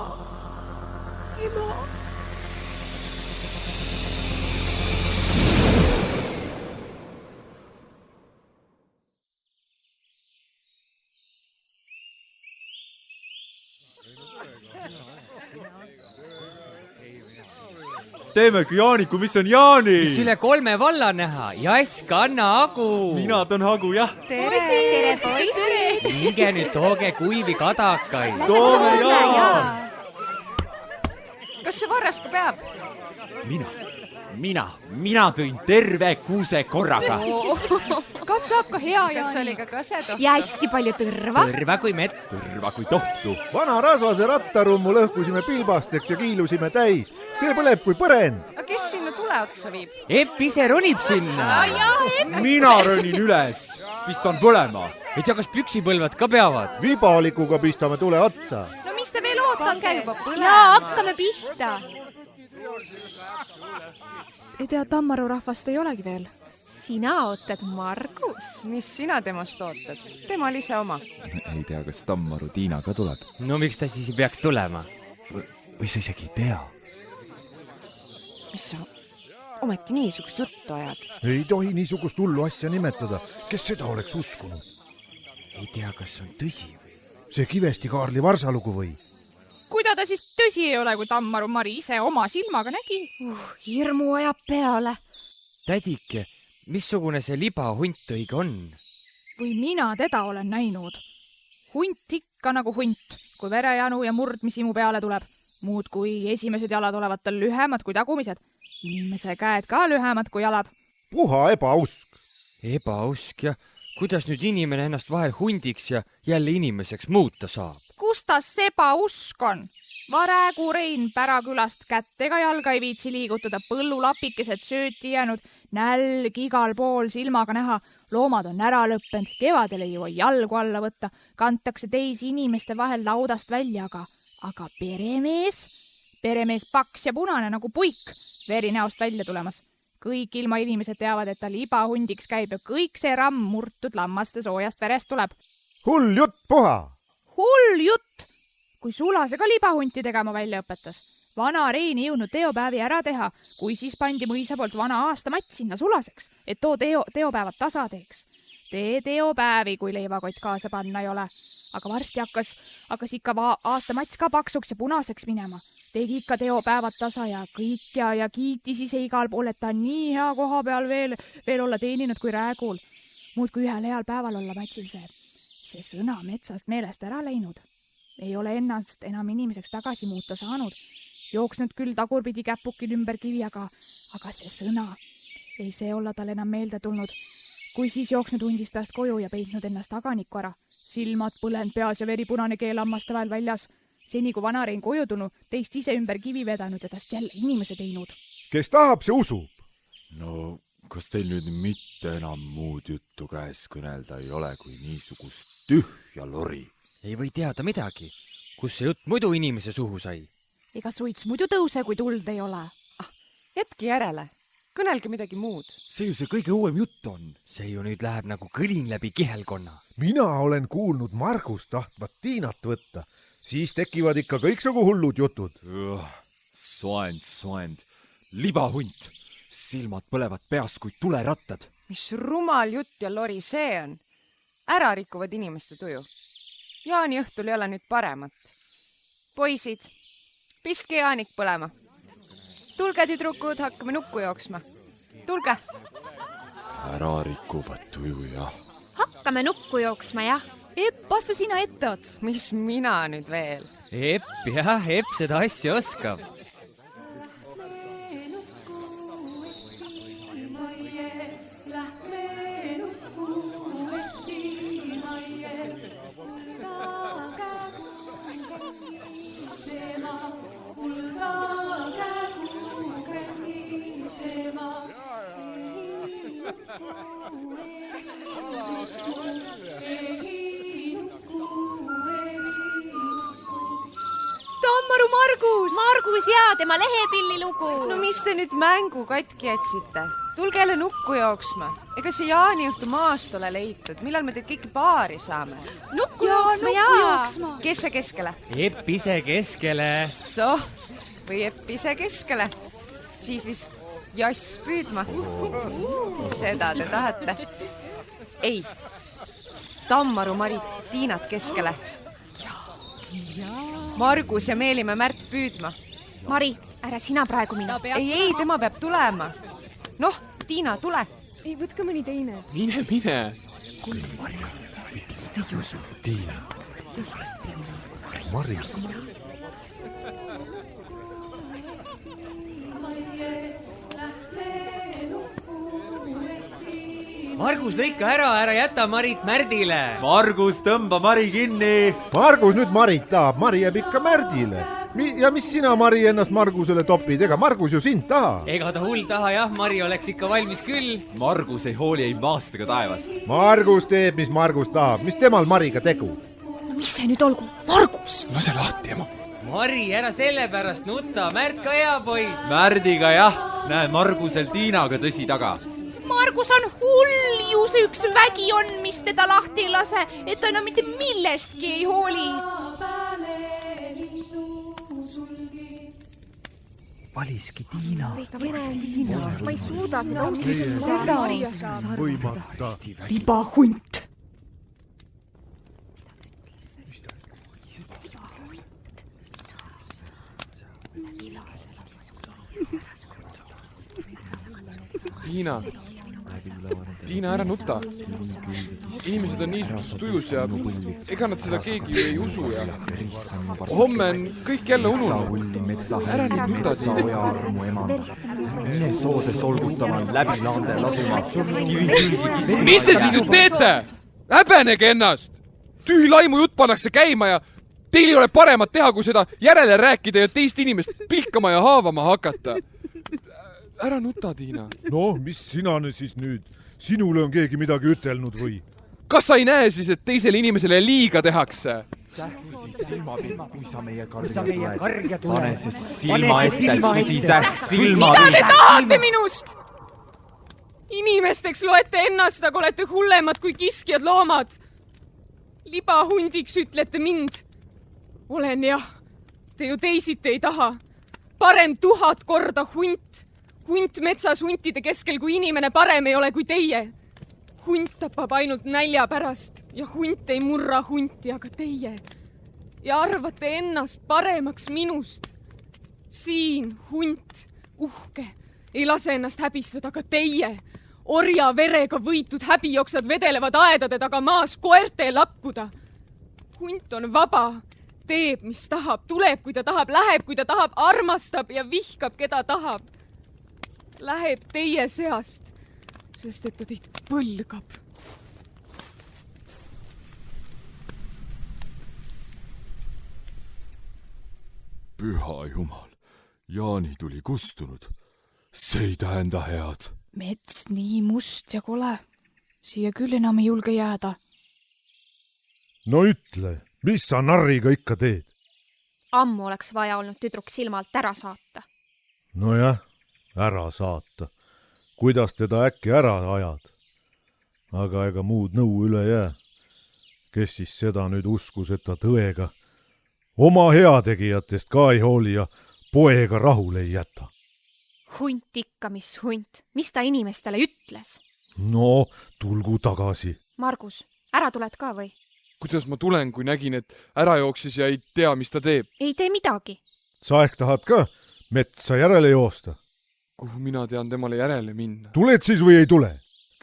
Teemegi Jaaniku, mis on Jaani? Mis üle 3 valla näha, Jask, Anna, Agu. Mina toon Agu, jah. Tere, poisid! Minge nüüd tooge kuivi kadakaid. Toome ja! Kas kas see Varras ka peab? mina tõin terve kuuse korraga. Kas saab ka hea kas Jaani? oli ka kasedohtu? ja hästi palju tõrva. Tõrva kui mett. Tõrva kui tohtu. Vana rasvase rattarummu lõhkusime pilbasteks ja kiilusime täis. See põleb kui põrend. aga kes sinna tule otsa viib? Epp ise ronib sinna. Mina röönin üles. Pistan põlema. ei tea, kas püksipõlved ka peavad? Vibaalikuga pistame tule otsa. No mis te veel ootate? jaa, hakkame pihta. Ei tea, Tammaru rahvast ei olegi veel. Sina ootad Margust. mis sina temast ootad? Temal ise oma. Ei tea, kas Tammaru Tiina ka tuleb. no miks ta siis ei peaks tulema? Või sa isegi ei tea. mis sa ometi niisugust juttu ajad? Ei tohi niisugust hullu asja nimetada. Kes seda oleks uskunud? ei tea, kas on tõsi või? See Kivesti Kaarli varsalugu või? Kui ta siis tõsi ei ole, kui Tammaru Mari ise oma silmaga nägi? Hirmu ajab peale. Tädike, missugune see libahunt õige on? Või mina teda olen näinud. Hunt ikka nagu hunt, kui verejanu ja murdmisimu peale tuleb. Muud kui esimesed jalad olevat tal lühemad kui tagumised. Inimese käed ka lühemad kui jalad. Puha ebausk. Ebausk ja kuidas nüüd inimene ennast vahel hundiks ja jälle inimeseks muuta saab? Kus ta seba usk on? Varegu Rein Pärakülast kätt ega jalga ei viitsi liigutada, põllulapikesed sööti jäänud, nälg igal pool silmaga näha, loomad on ära lõppenud, kevadel ei jõua jalgu alla võtta, kantakse teisi inimeste vahel laudast välja, aga peremees paks ja punane nagu puik, veri näost välja tulemas. Kõik ilma inimesed teavad, et ta libahundiks käib ja kõik see ramm murtud lammaste soojast verest tuleb. Hull jutt, puha! Hull jutt! Kui Sulase ka libahunti tegema välja õpetas. Vana Rein ei jõudnud teopäevi ära teha, kui siis pandi mõisa poolt vana aastamatt sinna Sulaseks, et too teopäevad tasa teeks. Tee teopäevi, kui leivakott kaasa panna ei ole. Aga varsti hakkas ikka aastamats ka paksuks ja punaseks minema. Tegi ikka teopäevad tasa ja kõik ja kiitis ise igal pool, et ta on nii hea koha peal veel olla teeninud kui räägul. Muud kui ühel heal päeval olla matsil see sõna metsast meelest ära läinud. Ei ole ennast enam inimeseks tagasi muuta saanud. Jooksnud küll tagurpidi käpukil ümber kivi, aga see sõna ei see olla tal enam meelde tulnud. Kui siis jooksnud hundist pääst koju ja peitnud ennast taganikku ära. Silmad põlend peas ja veripunane keel hammaste vahel väljas. Seni kui vana Rein koju tulnud, teist ise ümber kivi vedanud ja tast jälle inimese teinud. Kes tahab, see usub. No, kas teil nüüd mitte enam muud juttu käes kõnelda ei ole kui niisugust tühja lori? Ei või teada midagi. Kus see jutt muidu inimese suhu sai? Ega suits muidu tõuse, kui tuld ei ole. Jätki järele. Kõnelge midagi muud. See ju see kõige uuem jutt on. See ju nüüd läheb nagu kõlin läbi kihelkonna. Mina olen kuulnud Margust tahtvat Tiinat võtta. Siis tekivad ikka kõiksugu hullud jutud. Soend. Libahunt. Silmad põlevad peas kui tulerattad. Mis rumal jutt ja lori see on? Ära rikuvad inimeste tuju. Jaani õhtul ei ole nüüd paremat. Poisid, pistke Jaanik põlema. Tulge, tüdrukud, hakkame nukku jooksma. Tulge. Ära rikuvad tuju, jah. Hakkame nukku jooksma, jah. Epp, astu sina ette ots. Mis mina nüüd veel? Epp seda asja oskab. Tammaru Margus ja tema lehepilli lugu. No mis te nüüd mängu katki jätsite? Tulge jälle nukku jooksma. Ega see Jaani õhtu maast ole leitud. Millal me teid kõik baari saame? Nukku jooksma. Kes see keskele? Epp ise keskele. Või Epp ise keskele. Siis vist jass püüdma. Seda te tahate. Ei. Tammaru Mari Tiinat keskele. Margus ja Meelimäe Märt püüdma. Mari, ära sina praegu mine. Ei, tema peab tulema. Noh, Tiina, tule. Ei, võtke mõni teine. Mine. Mari. Margus, lõika ära jäta Marit Märdile. Margus, tõmba Mari kinni. Margus nüüd Marit tahab, Mari jääb ikka Märdile. Ja mis sina, Mari, ennast Margusele topid? Ega Margus ju sind taha. Ega ta hull taha jah, Mari oleks ikka valmis küll. Margus ei hooli ei maast ega taevast. Margus teeb, mis Margus tahab. Mis temal Mariga tegu? No mis see nüüd olgu? Margus! Lase lahti, ema. Mari, ära selle pärast nutta, Märt ka hea poiss. Märdiga jah, näed Margusel Tiinaga tõsi taga. Margus on hull ju, see üks vägi on, mis teda lahti ei lase, et ta enam mitte millestki ei hooli. Valiski Tiina. Ma ei suuda seda võimata. Libahunt. Tiina, ära nuta. Inimesed on niisuguses tujus ja ega nad seda keegi ei usu ja homme on kõik jälle ununud. Ära nüüd nuta, Tiina. Mine soode solgutama, läbi laande lasuma. Mis te siis nüüd teete? Häbenege ennast! Tühi laimu jutt pannakse käima ja teil ei ole paremat teha, kui seda järele rääkida ja teist inimest pilkama ja haavama hakata. Ära nuta, Tiina. No, mis sina siis nüüd? Sinule on keegi midagi ütelnud või? Kas sa ei näe siis, et teisele inimesele liiga tehakse? Kui sa meie karja tuled. Pane see silma ette, sisisäht silma. Mida te tahate minust? Inimesteks loete ennast, aga olete hullemad kui kiskjad loomad. Libahundiks ütlete mind. Olen jah, te ju teisiti ei taha. Parem 1000 korda hunt. Hunt metsas huntide keskel, kui inimene parem ei ole kui teie. Hunt tapab ainult nälja pärast ja hunt ei murra hunti, aga teie. Ja arvate ennast paremaks minust. Siin hunt, uhke, ei lase ennast häbistada, aga teie. Orja verega võitud häbioksad vedelevad aedade taga maas koerte lakkuda. Hunt on vaba, teeb, mis tahab, tuleb, kui ta tahab, läheb, kui ta tahab, armastab ja vihkab, keda tahab. Läheb teie seast, sest et ta teid põlgab. Püha jumal, Jaani tuli kustunud. See ei tähenda head. Mets nii must ja kole. Siia küll enam ei julge jääda. No ütle, mis sa narriga ikka teed? Ammu oleks vaja olnud tüdruk silmalt ära saata. Nojah. Ära saata. Kuidas teda äkki ära ajad? Aga ega muud nõu üle jää. Kes siis seda nüüd uskus, et ta tõega oma heategijatest ka ei hooli ja poega rahule ei jäta? Hunt ikka, mis hunt. Mis ta inimestele ütles? No, tulgu tagasi. Margus, ära tuled ka või? Kuidas ma tulen, kui nägin, et ära jooksis ja ei tea, mis ta teeb? Ei tee midagi. Sa ehk tahad ka metsa järele joosta? Kuhu mina tean temale järele minna? Tuled siis või ei tule?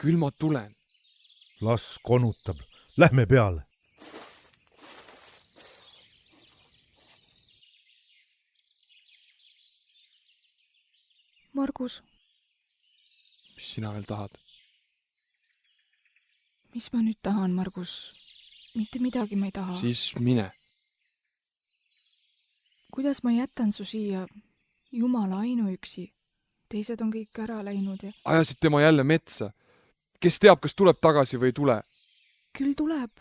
Küll ma tulen. Las konutab. Lähme peale. Margus. Mis sina veel tahad? Mis ma nüüd tahan, Margus? Mitte midagi ma ei taha. Siis mine. Kuidas ma jätan su siia? Jumala ainuüksi. Teised on kõik ära läinud ja... Ajasid tema jälle metsa. Kes teab, kas tuleb tagasi või ei tule? Küll tuleb.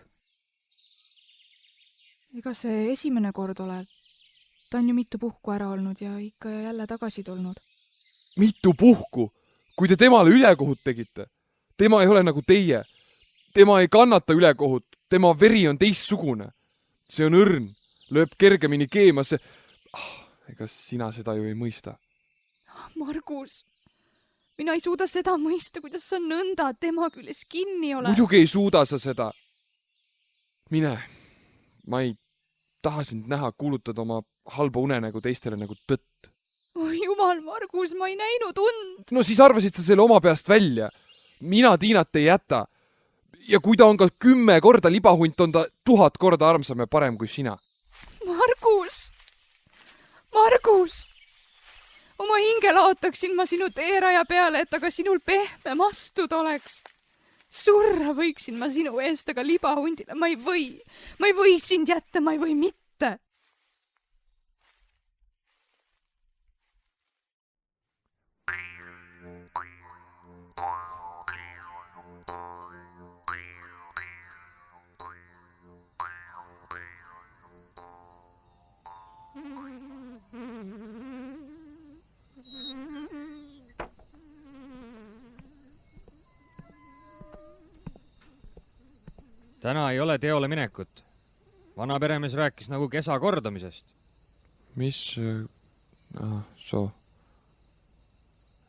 Ega see esimene kord ole. Ta on ju mitu puhku ära olnud ja ikka jälle tagasi tulnud. Mitu puhku? Kui te temale ülekohut tegite? Tema ei ole nagu teie. Tema ei kannata ülekohut. Tema veri on teistsugune. See on õrn. Lööb kergemini keemasse. Ega sina seda ju ei mõista. Margus, mina ei suuda seda mõista, kuidas sa nõnda tema küljes kinni oled. Muidugi ei suuda sa seda. Mine. Ma ei taha sind näha kuulutada oma halba unenägu teistele nagu tõtt. Oh jumal, Margus, ma ei näinud und. No siis arvasid sa selle oma peast välja. Mina Tiinat ei jäta. Ja kui ta on ka 10 korda libahunt, on ta 1000 korda armsam ja parem kui sina. Margus! Margus! Oma hinge laotaksin ma sinu teeraja peale, et aga sinul pehmem astud oleks. surra võiksin ma sinu eest, aga libahundile ma ei või sind jätta, ma ei või mitte. täna ei ole teole minekut. Vana peremees rääkis nagu kesa kordamisest. Mis? Soo.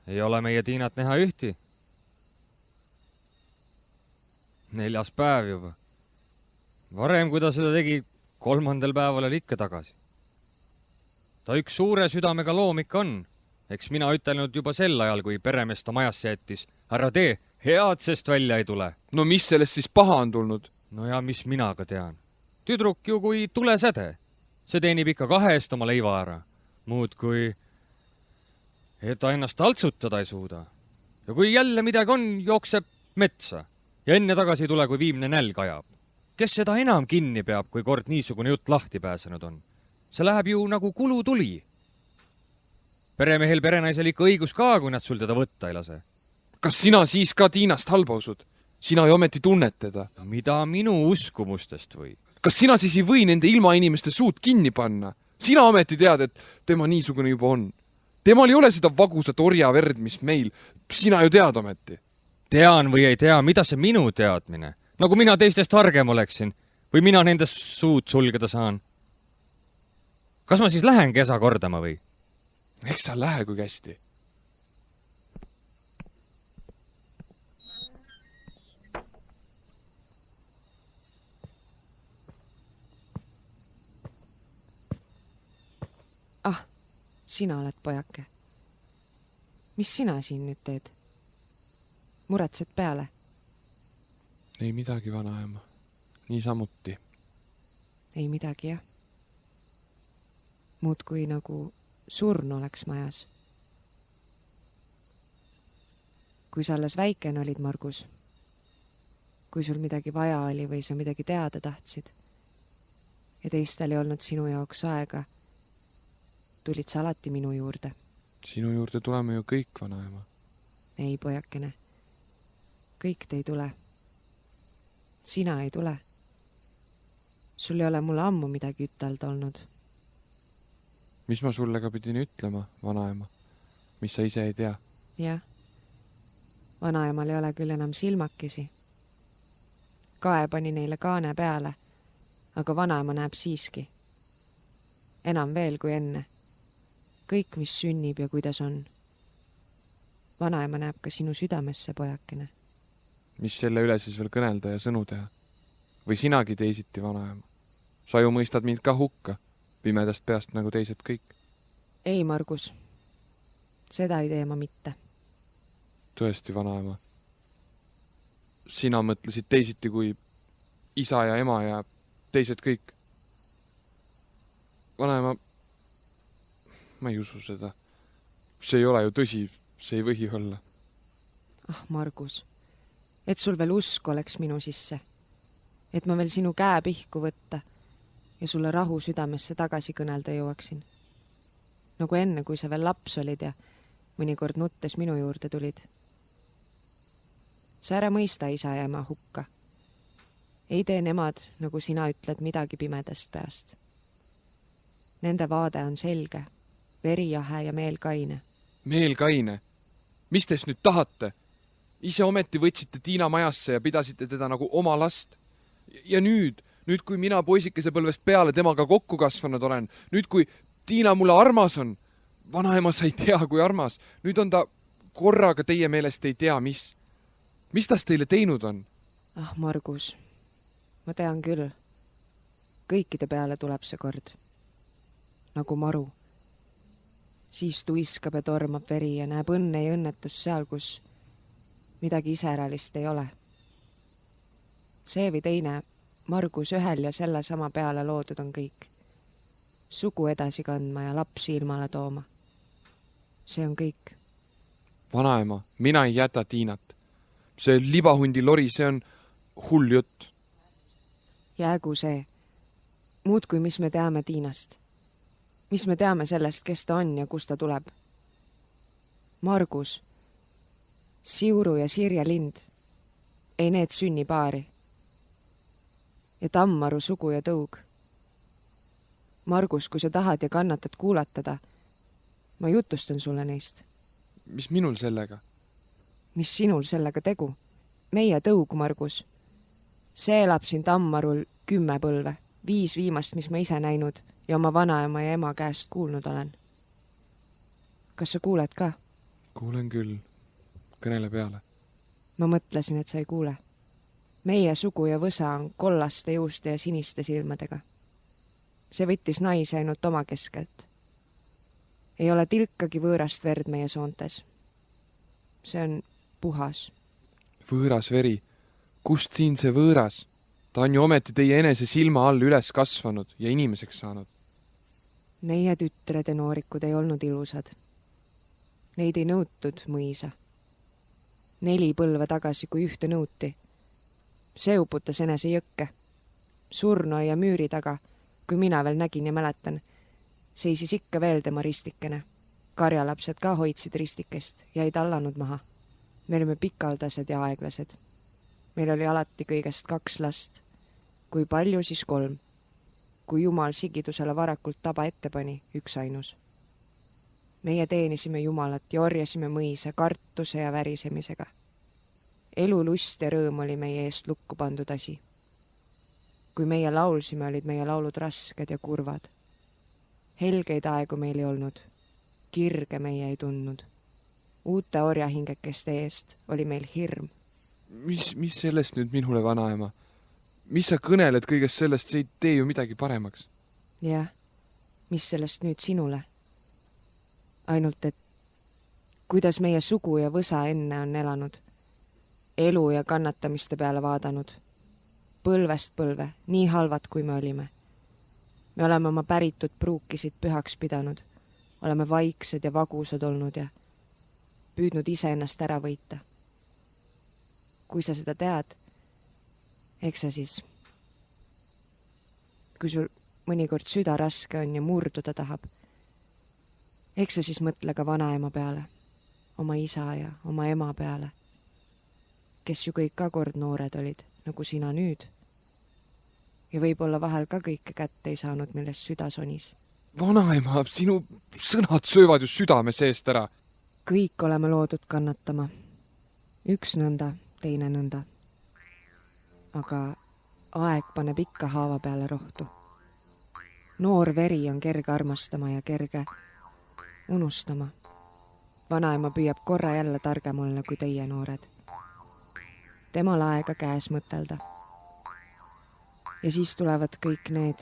Ei ole meie Tiinat näha ühti. 4. päev juba. Varem, kui ta seda tegi, 3. päeval oli ikka tagasi. Ta üks suure südamega loom ikka on. Eks mina ütelnud juba sel ajal, kui peremees ta majasse jättis. Härra tee, head sest välja ei tule. No mis sellest siis paha on tulnud? No ja mis mina ka tean. Tüdruk ju kui tulesäde. See teenib ikka 2 eest oma leiva ära. Muud kui, et ta ennast taltsutada ei suuda. Ja kui jälle midagi on, jookseb metsa. Ja enne tagasi ei tule, kui viimne nälg ajab. Kes seda enam kinni peab, kui kord niisugune jutt lahti pääsenud on? See läheb ju nagu kulutuli. Peremehel perenaisel ikka õigus ka, kui nad sul teda võtta ei lase. Kas sina siis ka Tiinast halba usud? Sina ju ometi tunned teda. Mida minu uskumustest või? Kas sina siis ei või nende ilmainimeste suud kinni panna? Sina ometi tead, et tema niisugune juba on. Temal ei ole seda vagusat orja verd, mis meil. Sina ju tead ometi. Tean või ei tea, mida see minu teadmine? Nagu mina teistest targem oleksin. Või mina nendest suud sulgeda saan? Kas ma siis lähen kesa kordama või? Eks sa lähe kui kästi. Sina oled pojake. Mis sina siin nüüd teed? Muretsed peale? Ei midagi, vanaema. Niisamuti. Ei midagi, jah. Muud kui nagu surnu oleks majas. Kui sa alles väikene olid, Margus, kui sul midagi vaja oli või sa midagi teada tahtsid ja teistel ei olnud sinu jaoks aega, tulid sa alati minu juurde. Sinu juurde tuleme ju kõik, vanaema. Ei, pojakene. Kõik te ei tule. Sina ei tule. Sul ei ole mulle ammu midagi ütelda olnud. Mis ma sulle ka pidin ütlema, vanaema? Mis sa ise ei tea? Jah. Vanaemal ei ole küll enam silmakesi. Kae pani neile kaane peale, aga vanaema näeb siiski. Enam veel kui enne. Kõik, mis sünnib ja kuidas on. Vanaema näeb ka sinu südamesse, pojakene. Mis selle üle siis veel kõnelda ja sõnu teha? Või sinagi teisiti, vanaema? Sa ju mõistad mind ka hukka, pimedast peast nagu teised kõik. Ei, Margus. Seda ei tee ma mitte. Tõesti, vanaema. Sina mõtlesid teisiti kui isa ja ema ja teised kõik. Vanaema, ma ei usu seda. See ei ole ju tõsi, see ei või olla. Margus, et sul veel usk oleks minu sisse. Et ma veel sinu käe pihku võtta ja sulle rahu südamesse tagasi kõnelda jõuaksin. Nagu enne, kui sa veel laps olid ja mõnikord nuttes minu juurde tulid. Sa ära mõista isa ja ema hukka. Ei tee nemad, nagu sina ütled, midagi pimedast peast. Nende vaade on selge. Verijahe ja meel kaine. Meel kaine? Mis teist nüüd tahate? Ise ometi võtsite Tiina majasse ja pidasite teda nagu oma last. Ja nüüd kui mina poisikese põlvest peale temaga kokku kasvanud olen, nüüd kui Tiina mulle armas on, vanaema sa ei tea, kui armas, nüüd on ta korraga teie meelest ei tea, mis. Mis tas teile teinud on? Margus, ma tean küll. Kõikide peale tuleb see kord. Nagu maru. Siis tuiskab ja tormab veri ja näeb õnne ja õnnetus seal, kus midagi iseralist ei ole. See või teine, Margus ühel ja selle sama peale loodud on kõik. Sugu edasi kandma ja lapsi ilmale tooma. See on kõik. Vanaema, mina ei jäta Tiinat. see libahundi lori, see on hull jutt. Jäägu see. Muudkui, mis me teame Tiinast. Mis me teame sellest, kes ta on ja kust ta tuleb. Margus, Siuru ja Sirje lind, ei need sünni paari. Ja Tammaru sugu ja tõug. Margus, kui sa tahad ja kannatad kuulatada, ma jutustan sulle neist. Mis minul sellega? Mis sinul sellega tegu? Meie tõug, Margus. See elab siin Tammarul 10 põlve, 5 viimast, mis ma ise näinud ja oma vanaema ja ema käest kuulnud olen. Kas sa kuuled ka? Kuulen küll. Kõnele peale. Ma mõtlesin, et sa ei kuule. Meie sugu ja võsa on kollaste juuste ja siniste silmadega. See võttis naise ainult oma keskelt. Ei ole tilkagi võõrast verd meie soontes. See on puhas. Võõras veri. Kust siin see võõras? Ta on ju ometi teie enese silma all üles kasvanud ja inimeseks saanud. Meie tütred ja noorikud ei olnud ilusad. Neid ei nõutud mõisa. 4 põlve tagasi, kui ühte nõuti. See uputas enese jõkke. Surno ja müüri taga, kui mina veel nägin ja mäletan, seisis ikka veel tema ristikene. Karjalapsed ka hoidsid ristikest ja ei tallanud maha. Me olime pikaldased ja aeglased. Meil oli alati kõigest 2 last. Kui palju, siis 3. Kui Jumal sigidusele varakult taba ette pani, 1 ainus. Meie teenisime Jumalat ja orjasime mõisa kartuse ja värisemisega. Elu lust ja rõõm oli meie eest lukku pandud asi. Kui meie laulsime, olid meie laulud rasked ja kurvad. Helgeid aegu meil ei olnud. Kirge meie ei tundnud. Uute orjahingekeste eest oli meil hirm. Mis sellest nüüd minule, vanaema? Mis sa kõneled kõigest sellest, see ei tee ju midagi paremaks? Jah, mis sellest nüüd sinule? Ainult, et kuidas meie sugu ja võsa enne on elanud. Elu ja kannatamiste peale vaadanud. Põlvest põlve, nii halvad kui me olime. Me oleme oma päritud pruukisid pühaks pidanud. Oleme vaiksed ja vagusad olnud ja püüdnud ise ennast ära võita. Kui sa seda tead, eks sa siis, kui sul mõnikord süda raske on ja murduda tahab, eks sa siis mõtle ka vanaema peale, oma isa ja oma ema peale, kes ju kõik ka kord noored olid, nagu sina nüüd. Ja võib-olla vahel ka kõike kätte ei saanud, millest süda sonis. Vanaema, sinu sõnad söövad ju südame seest ära. Kõik oleme loodud kannatama. Üks nõnda, teine nõnda. Aga aeg paneb ikka haava peale rohtu. Noor veri on kerge armastama ja kerge unustama. Vanaema püüab korra jälle targem olla kui teie noored. Temal aega käes mõtelda. Ja siis tulevad kõik need,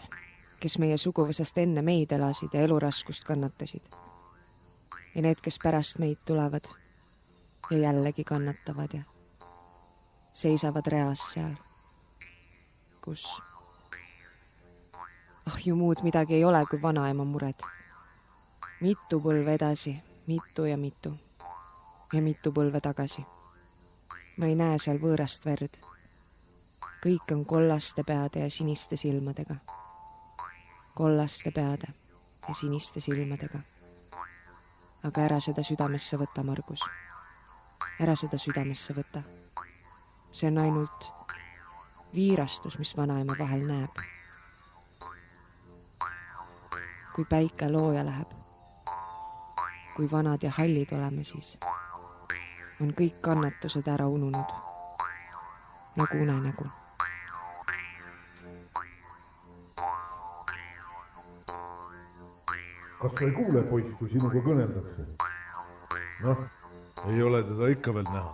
kes meie suguvõsast enne meid elasid ja eluraskust kannatasid. Ja need, kes pärast meid tulevad ja jällegi kannatavad ja seisavad reas seal, kus ju muud midagi ei ole kui vanaema mured. Mitu põlve edasi, mitu ja mitu põlve tagasi. Ma ei näe seal võõrast verd. Kõik on kollaste peade ja siniste silmadega. Kollaste peade ja siniste silmadega. Aga ära seda südamesse võta, Margus. Ära seda südamesse võta. See on ainult viirastus, mis vanaema vahel näeb. Kui päike looja läheb, kui vanad ja hallid oleme, siis on kõik kannatused ära ununud, nagu unenägu. Kas sa ei kuule, poiss, kui sinuga kõneldakse? Noh, ei ole teda ikka veel näha.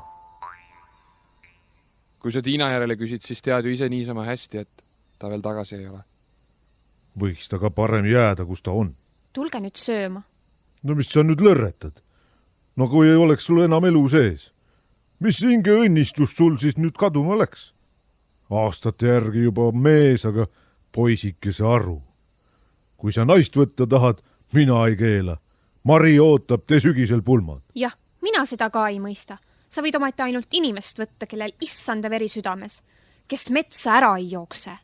Kui sa Tiina järele küsid, siis tead ju ise niisama hästi, et ta veel tagasi ei ole. Võiks ta ka parem jääda, kus ta on. Tulge nüüd sööma. No mis sa nüüd lörretad? No kui ei oleks sul enam elu sees. Mis hinge õnnistus sul siis nüüd kaduma läks? Aastate järgi juba mees, aga poisikese aru. Kui sa naist võtta tahad, mina ei keela. Mari ootab te sügisel pulmad. Jah, mina seda ka ei mõista. sa võid ometi ainult inimest võtta, kellel issanda veri südames, kes metsa ära ei jookse.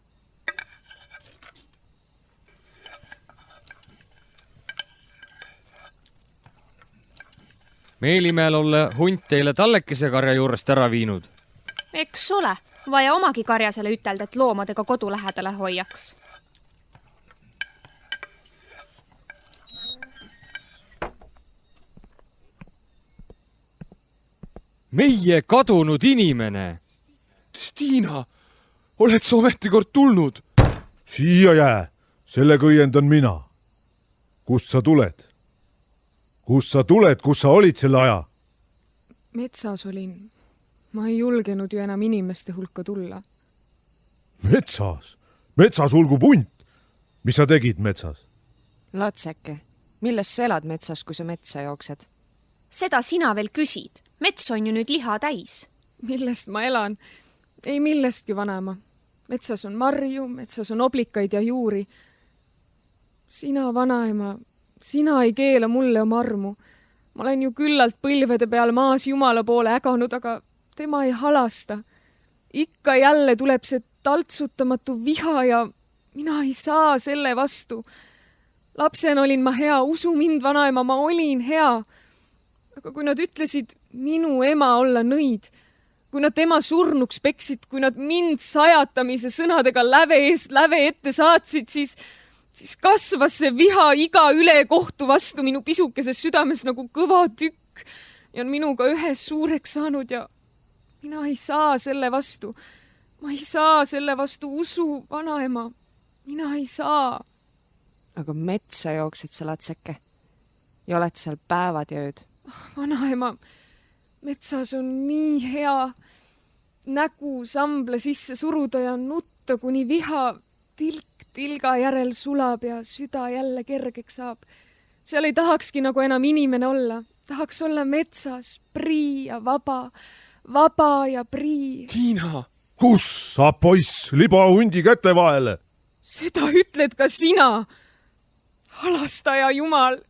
Meelimehel olla hunt teile tallekese karja juurest ära viinud. Eks ole, vaja omagi karjasele ütelda, et loomadega kodu lähedale hoiaks. Meie kadunud inimene. Tiina, oled sa ometi kord tulnud? Siia jää, sellega õiendan mina. Kust sa tuled? Kust sa tuled, kus sa olid selle aja? Metsas olin. Ma ei julgenud ju enam inimeste hulka tulla. Metsas? Metsas hulgub hunt. Mis sa tegid metsas? Latseke, millest sa elad metsas, kui sa metsa jooksed? Seda sina veel küsid. Mets on ju nüüd liha täis. Millest ma elan? Ei millestki, vanaema. Metsas on marju, metsas on oblikaid ja juuri. Sina, vanaema, sina ei keela mulle oma armu. Ma olen ju küllalt põlvede peal maas Jumala poole äganud, aga tema ei halasta. Ikka jälle tuleb see taltsutamatu viha ja mina ei saa selle vastu. Lapsena olin ma hea, usu mind, vanaema, ma olin hea. Aga kui nad ütlesid minu ema olla nõid, kui nad tema surnuks peksid, kui nad mind sajatamise sõnadega läve eest läve ette saatsid, siis kasvas see viha iga ülekohtu vastu minu pisukeses südames nagu kõva tükk ja on minuga ühes suureks saanud ja mina ei saa selle vastu. Ma ei saa selle vastu, usu, vanaema. Mina ei saa. Aga metsa jooksed sa, Latseke, ja oled seal päevad ja ööd. Vanaema, metsas on nii hea nägu sambla sisse suruda ja nutta, kuni viha tilk tilga järel sulab ja süda jälle kergeks saab. Seal ei tahakski nagu enam inimene olla. Tahaks olla metsas, prii ja vaba ja prii. Tiina! Kus saab poiss libahundi käte vahele? Seda ütled ka sina, halastaja Jumal.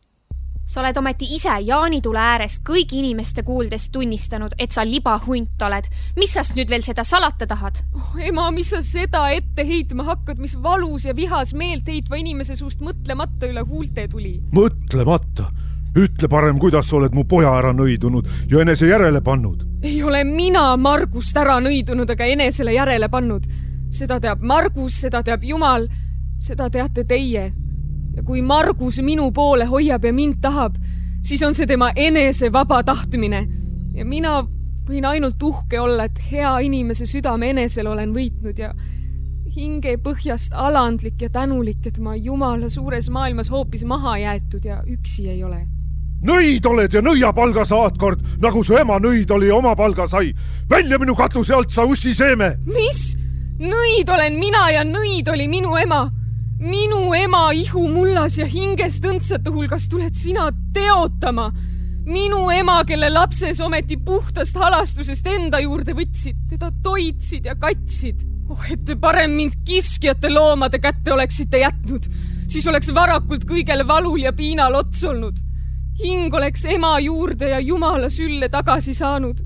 Sa oled ometi ise jaanitule äärest kõigi inimeste kuuldes tunnistanud, et sa libahunt oled. Mis sa nüüd veel seda salata tahad? Oh, ema, mis sa seda ette heitma hakkad, mis valus ja vihas meelt heitva inimese suust mõtlemata üle huulte tuli? Mõtlemata? Ütle parem, kuidas sa oled mu poja ära nõidunud ja enese järele pannud. Ei ole mina Margust ära nõidunud, aga enesele järele pannud. Seda teab Margus, seda teab Jumal, seda teate teie. Ja kui Margus minu poole hoiab ja mind tahab, siis on see tema enese vaba tahtmine. Ja mina võin ainult uhke olla, et hea inimese südame enesel olen võitnud ja hinge põhjast alandlik ja tänulik, et ma Jumala suures maailmas hoopis maha jäetud ja üksi ei ole. Nõid oled ja nõiapalga saad kord, nagu su ema nõid oli ja oma palga sai. Välja minu katuse alt, sa ussiseeme! Mis? Nõid olen mina ja nõid oli minu ema. Minu ema ihu mullas ja hingest õndsate hulgas tuled sina teotama. Minu ema, kelle lapses ometi puhtast halastusest enda juurde võtsid, teda toitsid ja katsid. Oh, et te parem mind kiskjate loomade kätte oleksite jätnud, siis oleks varakult kõigel valul ja piinal ots olnud. Hing oleks ema juurde ja Jumala sülle tagasi saanud.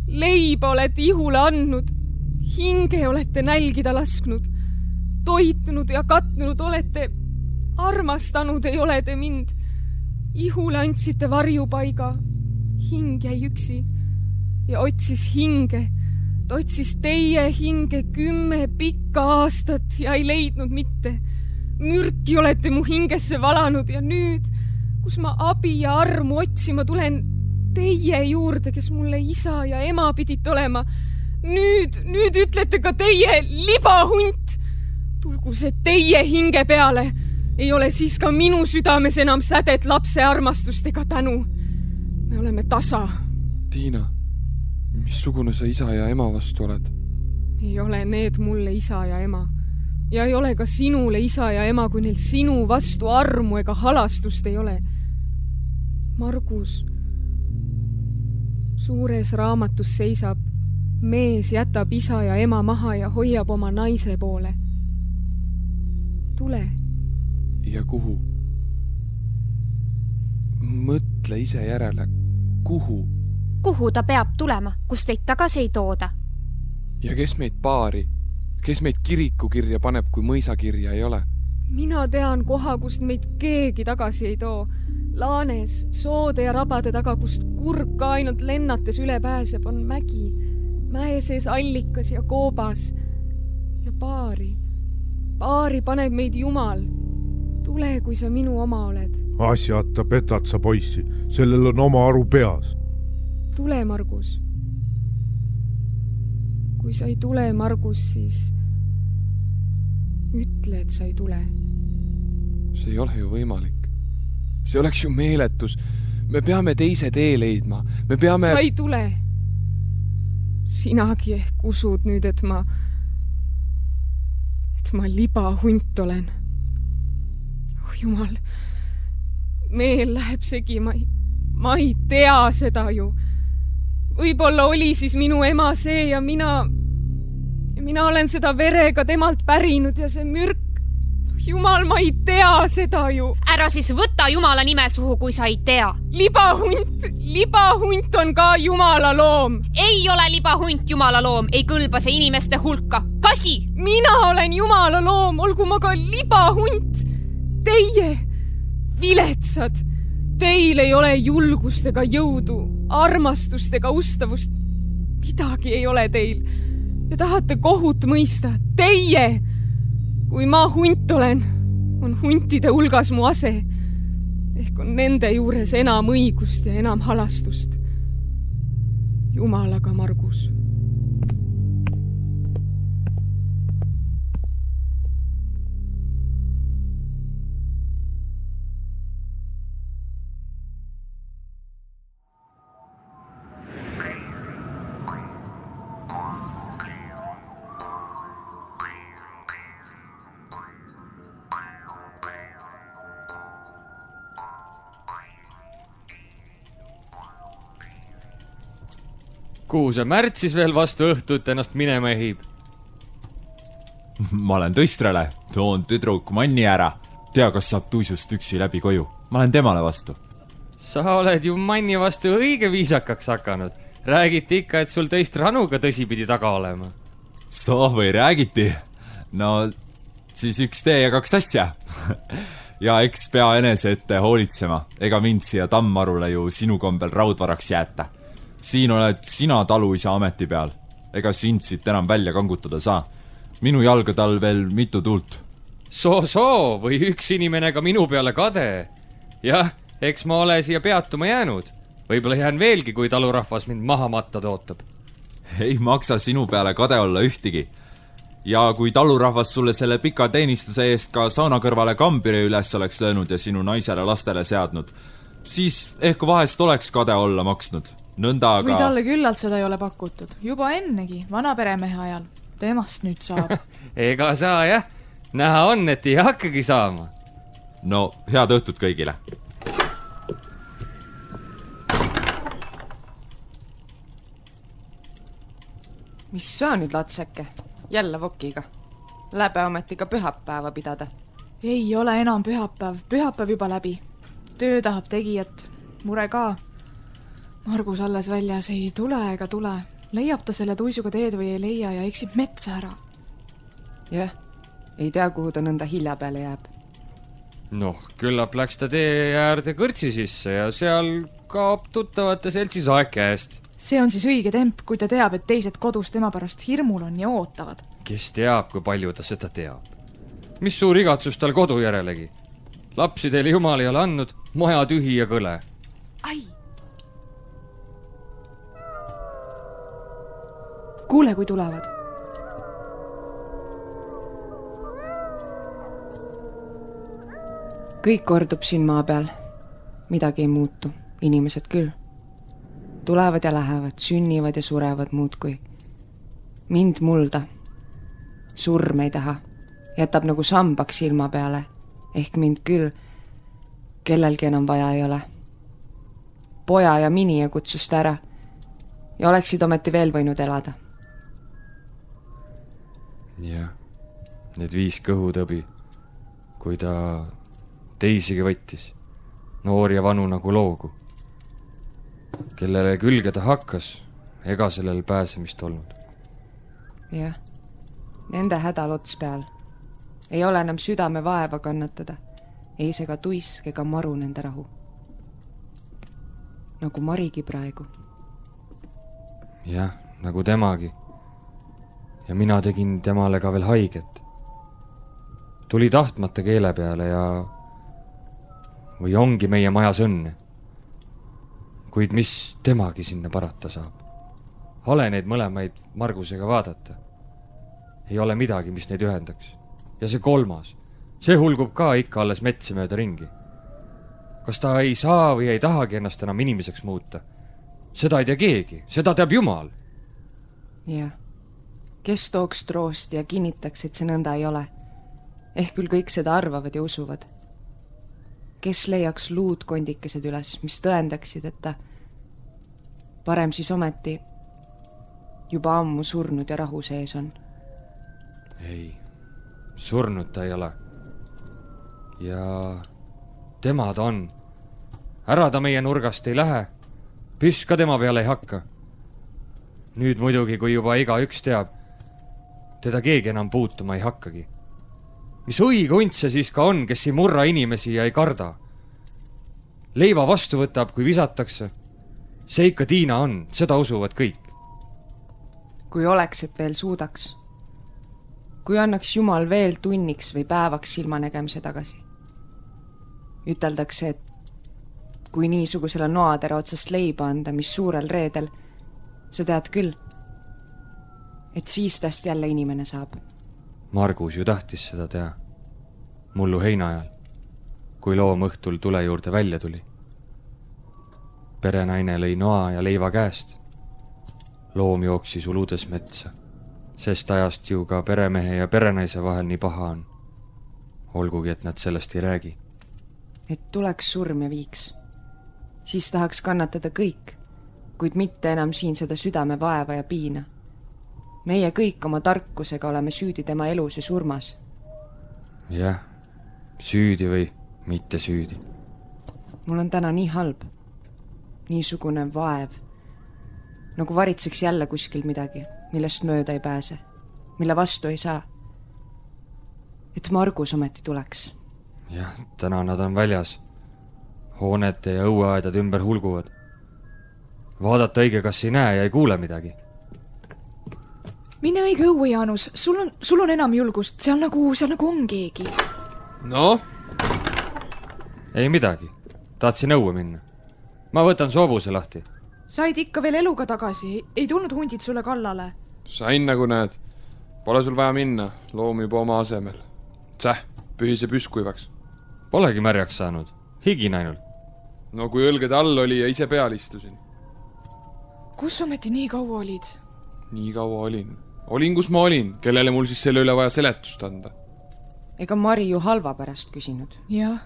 Leiba olete ihule andnud, hinge olete nälgida lasknud. Toitunud ja katnud olete, armastanud ei ole te mind. Ihule andsite varjupaiga, hing jäi üksi ja otsis hinge. Ta otsis teie hinge 10 pikka aastat ja ei leidnud mitte. Mürki olete mu hingesse valanud ja nüüd, kus ma abi ja armu otsima tulen teie juurde, kes mulle isa ja ema pidite olema. Nüüd ütlete ka teie, libahunt! Tulgu see teie hinge peale, ei ole siis ka minu südames enam sädet lapse armastust ega tänu. Me oleme tasa. Tiina, missugune sa isa ja ema vastu oled? Ei ole need mulle isa ja ema. Ja ei ole ka sinule isa ja ema, kui neil sinu vastu armu ega halastust ei ole. Margus, suures raamatus seisab, mees jätab isa ja ema maha ja hoiab oma naise poole. Tule. Ja kuhu? Mõtle ise järele. Kuhu? kuhu ta peab tulema, kus teid tagasi ei tooda? Ja kes meid paari, kes meid kirikukirja paneb, kui mõisakirja ei ole? Mina tean koha, kust meid keegi tagasi ei too. Laanes, soode ja rabade taga, kust kurg ka ainult lennates üle pääseb, on mägi. Mäe sees allikas ja koobas. Ja paari paneb meid Jumal. Tule, kui sa minu oma oled. Asjata petad sa poissi, sellel on oma aru peas. Tule, Margus. Kui sa ei tule, Margus, siis ütle, et sa ei tule. See ei ole ju võimalik. See oleks ju meeletus. Me peame teise tee leidma. Me peame... Sa ei tule. Sinagi ehk usud nüüd, et ma libahunt olen. Oh jumal, meel läheb segi, ma ei tea seda ju. Võib-olla oli siis minu ema see ja mina olen seda verega temalt pärinud ja see mürk. Jumal, ma ei tea seda ju. Ära siis võta Jumala nime suhu, kui sa ei tea. Libahunt on ka Jumala loom. Ei ole libahunt Jumala loom, ei kõlba see inimeste hulka. Kasi! Mina olen Jumala loom, olgu ma ka libahunt. Teie, viletsad, teil ei ole julgust ega jõudu, armastust ega ustavust. Midagi ei ole teil. Te tahate kohut mõista. Teie! Kui ma hunt olen, on huntide hulgas mu ase. Ehk on nende juures enam õigust ja enam halastust. Jumalaga, Margus. Kuhu see märtsis veel vastu õhtut ennast minema ehib? Ma olen Tõistrele, toon tüdruk Manni ära. Tea, kas saab tuisust üksi läbi koju. Ma olen temale vastu. Sa oled ju Manni vastu õige viisakaks hakanud. Räägiti ikka, et sul Tõistra Anuga tõsipidi taga olema. Soo või räägiti? No, siis üks tee ja kaks asja. Ja eks pea enese ette hoolitsema. Ega mind siia Tammarule ju sinu kombel raudvaraks jäeta. Siin oled sina taluisa ameti peal. Ega sind siit enam välja kangutada saa. Minu jalgadal veel mitu tuult. Soo, või üks inimene ka minu peale kade. Jah, eks ma ole siia peatuma jäänud. Võib-olla jään veelgi, kui talurahvas mind maha matta tootab. Ei maksa sinu peale kade olla ühtigi. Ja kui talurahvas sulle selle pika teenistuse eest ka sauna kõrvale kambiri üles oleks löönud ja sinu naisele lastele seadnud, siis ehk vahest oleks kade olla maksnud. Nõnda aga... Või talle küllalt seda ei ole pakutud. Juba ennegi, vana peremehe ajal. Temast nüüd saab. Ega saa, jah. Näha on, et ei hakkagi saama. No, head õhtut kõigile. Mis sa nüüd, latseke? Jälle vokiga. Läbe ametiga pühapäeva pidada. Ei ole enam pühapäev. Pühapäev juba läbi. Töö tahab tegijat. Mure ka. Margus alles väljas ei tule ega tule. Leiab ta selle tuisuga teed või ei leia ja eksib metsa ära. Jah, ei tea, kuhu ta nõnda hilja peale jääb. Noh, küllap läks ta tee äärde kõrtsi sisse ja seal kaob tuttavate seltsis aeg käest. See on siis õige temp, kui ta teab, et teised kodus tema pärast hirmul on ja ootavad. Kes teab, kui palju ta seda teab? Mis suur igatsus tal kodu järelegi? Lapsi teile Jumal ei ole andnud, maja tühi ja kõle. Ai! Kuule, kui tulevad. Kõik kordub siin maa peal. Midagi ei muutu. Inimesed küll. Tulevad ja lähevad, sünnivad ja surevad muudkui. Mind mulda. Surm ei taha. Jätab nagu sambaks silma peale. Ehk mind küll. Kellelgi enam vaja ei ole. Poja ja minija kutsust ära. Ja oleksid ometi veel võinud elada. Jah, need 5 kõhutõbi, kui ta teisigi võttis, noori ja vanu nagu loogu. kellele külge ta hakkas, ega sellel pääsemist olnud. jah, nende hädal ots peal. Ei ole enam südame vaeva kannatada, ei sega tuisk ega maru nende rahu. Nagu Marigi praegu. jah, nagu temagi. Ja mina tegin temale ka veel haiget. Tuli tahtmata keele peale ja või ongi meie majas õnne. Kuid mis temagi sinna parata saab? Hale neid mõlemaid Margusega vaadata. Ei ole midagi, mis neid ühendaks. Ja see kolmas, see hulgub ka ikka alles metsi mööda ringi. Kas ta ei saa või ei tahagi ennast enam inimeseks muuta? Seda ei tea keegi, seda teab Jumal. jah, kes tooks troost ja kinnitaks, et see nõnda ei ole? Ehk küll kõik seda arvavad ja usuvad. Kes leiaks luudkondikesed üles, mis tõendaksid, et ta parem siis ometi juba ammu surnud ja rahu sees on? Ei, surnud ta ei ole. Ja tema ta on. Ära ta meie nurgast ei lähe. Püss ka tema peale ei hakka. Nüüd muidugi, kui juba igaüks teab, teda keegi enam puutuma ei hakkagi. Mis õige hunt see siis ka on, kes ei murra inimesi ja ei karda? Leiva vastu võtab, kui visatakse. See ikka Tiina on, seda usuvad kõik. Kui oleks, et veel suudaks. Kui annaks Jumal veel tunniks või päevaks silmanägemise tagasi. Üteldakse, et kui niisugusele noatera otsast leiba anda, mis suurel reedel, sa tead küll, et siis tast jälle inimene saab. Margus ju tahtis seda teha. Mullu heina ajal, kui loom õhtul tule juurde välja tuli. Perenaine lõi noa ja leiva käest. Loom jooksis uludes metsa, sest ajast ju ka peremehe ja perenaise vahel nii paha on. Olgugi, et nad sellest ei räägi. Et tuleks surm ja viiks. Siis tahaks kannatada kõik, kuid mitte enam siin seda südame vaeva ja piina. Meie kõik oma tarkusega oleme süüdi tema elus ja surmas. Jah, süüdi või mitte süüdi. Mul on täna nii halb. Niisugune vaev. Nagu varitseks jälle kuskil midagi, millest mööda ei pääse. Mille vastu ei saa. Et Margus ometi tuleks. Jah, täna nad on väljas. Hoonete ja õueaedad ümber hulguvad. Vaadata õige, kas ei näe ja ei kuule midagi. Mine õige õue, Jaanus, sul on enam julgust, seal nagu on keegi. No? Ei midagi, tahtsin õue minna. Ma võtan soobuse lahti. Said ikka veel eluga tagasi, ei tulnud hundid sulle kallale. Sain nagu näed. Pole sul vaja minna, loom juba oma asemel. Pühise püskuivaks. Polegi märjaks saanud, higin ainult. No kui õlgede all oli ja ise peal istusin. Kus ometi nii kaua olid? Nii kaua olin. Olin, kus ma olin, kellele mul siis selle üle vaja seletust anda. Ega Mari ju halva pärast küsinud. Jah,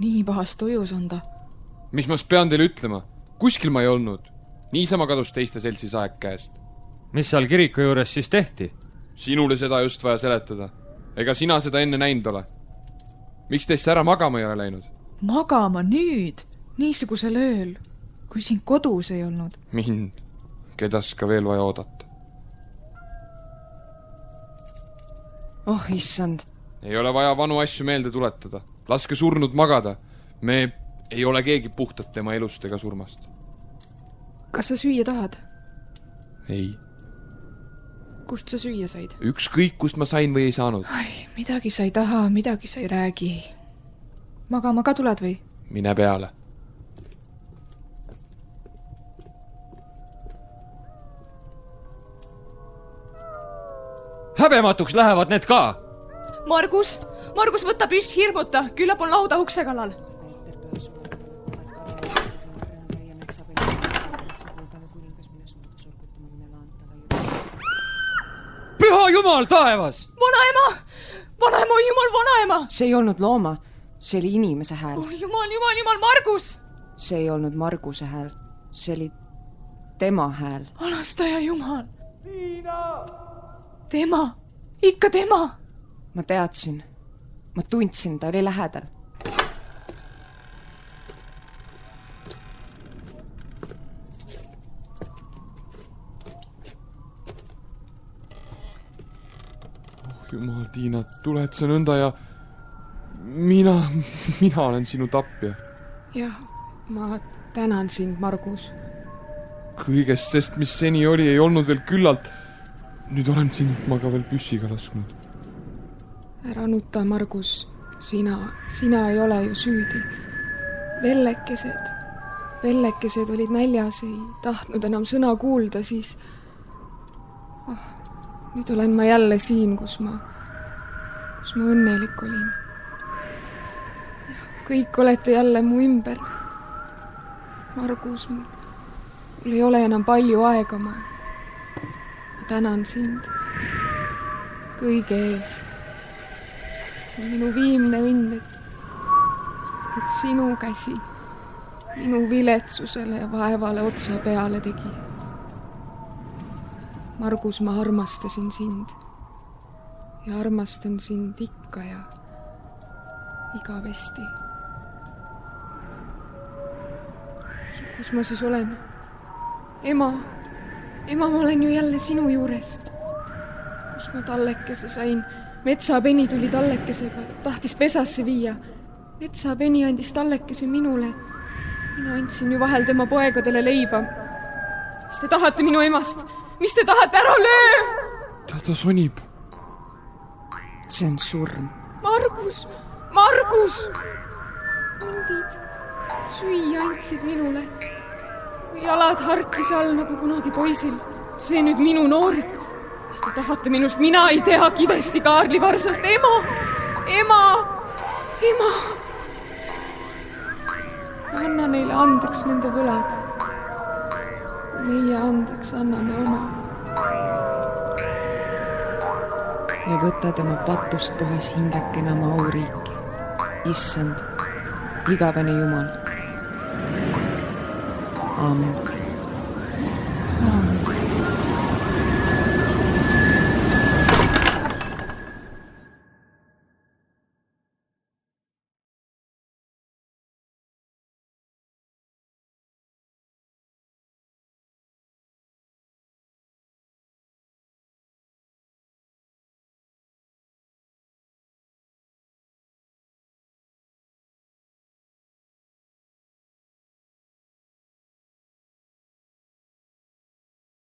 nii pahast ujus on ta. Mis ma pean teile ütlema? Kuskil ma ei olnud. Niisama kadus teiste seltsis aeg käest. Mis seal kiriku juures siis tehti? Sinule seda just vaja seletada. Ega sina seda enne näinud ole. Miks teist ära magama ei ole läinud? Magama nüüd, niisugusel ööl, kui siin kodus ei olnud. Mind, kedas ka veel vaja oodata. Oh, issand. Ei ole vaja vanu asju meelde tuletada. Laske surnud magada. Me ei ole keegi puhtad tema elust ega surmast. Kas sa süüa tahad? Ei. Kust sa süüa said? Ükskõik, kust ma sain või ei saanud. Midagi sa ei taha, midagi sa ei räägi. Magama ka tuled või? Mine peale. Häbematuks lähevad need ka! Margus, võta püss, hirmuta, küllap on lauda ukse kallal. Püha Jumal taevas! Vanaema, jumal, vanaema! See ei olnud looma, see oli inimese hääl. Jumal, Margus! See ei olnud Marguse hääl, see oli tema hääl. Alastaja Jumal! Tema, ikka tema! Ma teadsin, ma tundsin, ta oli lähedal. jumal, Tiina, tuled sa nõnda ja mina olen sinu tapja. jah, ma tänan sind, Margus. Kõigest sest, mis seni oli, ei olnud veel küllalt. Nüüd olen sind ma ka veel püssiga lasknud. Ära nuta, Margus. Sina ei ole ju süüdi. Vellekesed olid näljas, ei tahtnud enam sõna kuulda, siis... nüüd olen ma jälle siin, kus ma õnnelik olin. Kõik olete jälle mu ümber. Margus, mul ei ole enam palju aega, ma tänan sind kõige eest. See on minu viimne õnn, et sinu käsi minu viletsusele ja vaevale otsa peale tegi. Margus, ma armastasin sind ja armastan sind ikka ja igavesti. Kus ma siis olen? Ema, ma olen ju jälle sinu juures. Kus ma tallekese sain? Metsapeni tuli tallekesega, tahtis pesasse viia. Metsapeni andis tallekese minule. Mina andsin ju vahel tema poegadele leiba. Mis te tahate minu emast? Mis te tahate? Ära löö! Ta sonib. See on surm. Margus! Hundid süüa andsid minule. Jalad harkis all nagu kunagi poisil. See nüüd minu noorik. Mis te tahate minust? Mina ei tea kivesti kaarlivarsast. Ema! Anna neile andeks nende võlad. Meie andeks anname oma. Ja võta tema patust puhas hingekene oma auriiki. Issand, igavene Jumal. Aamen.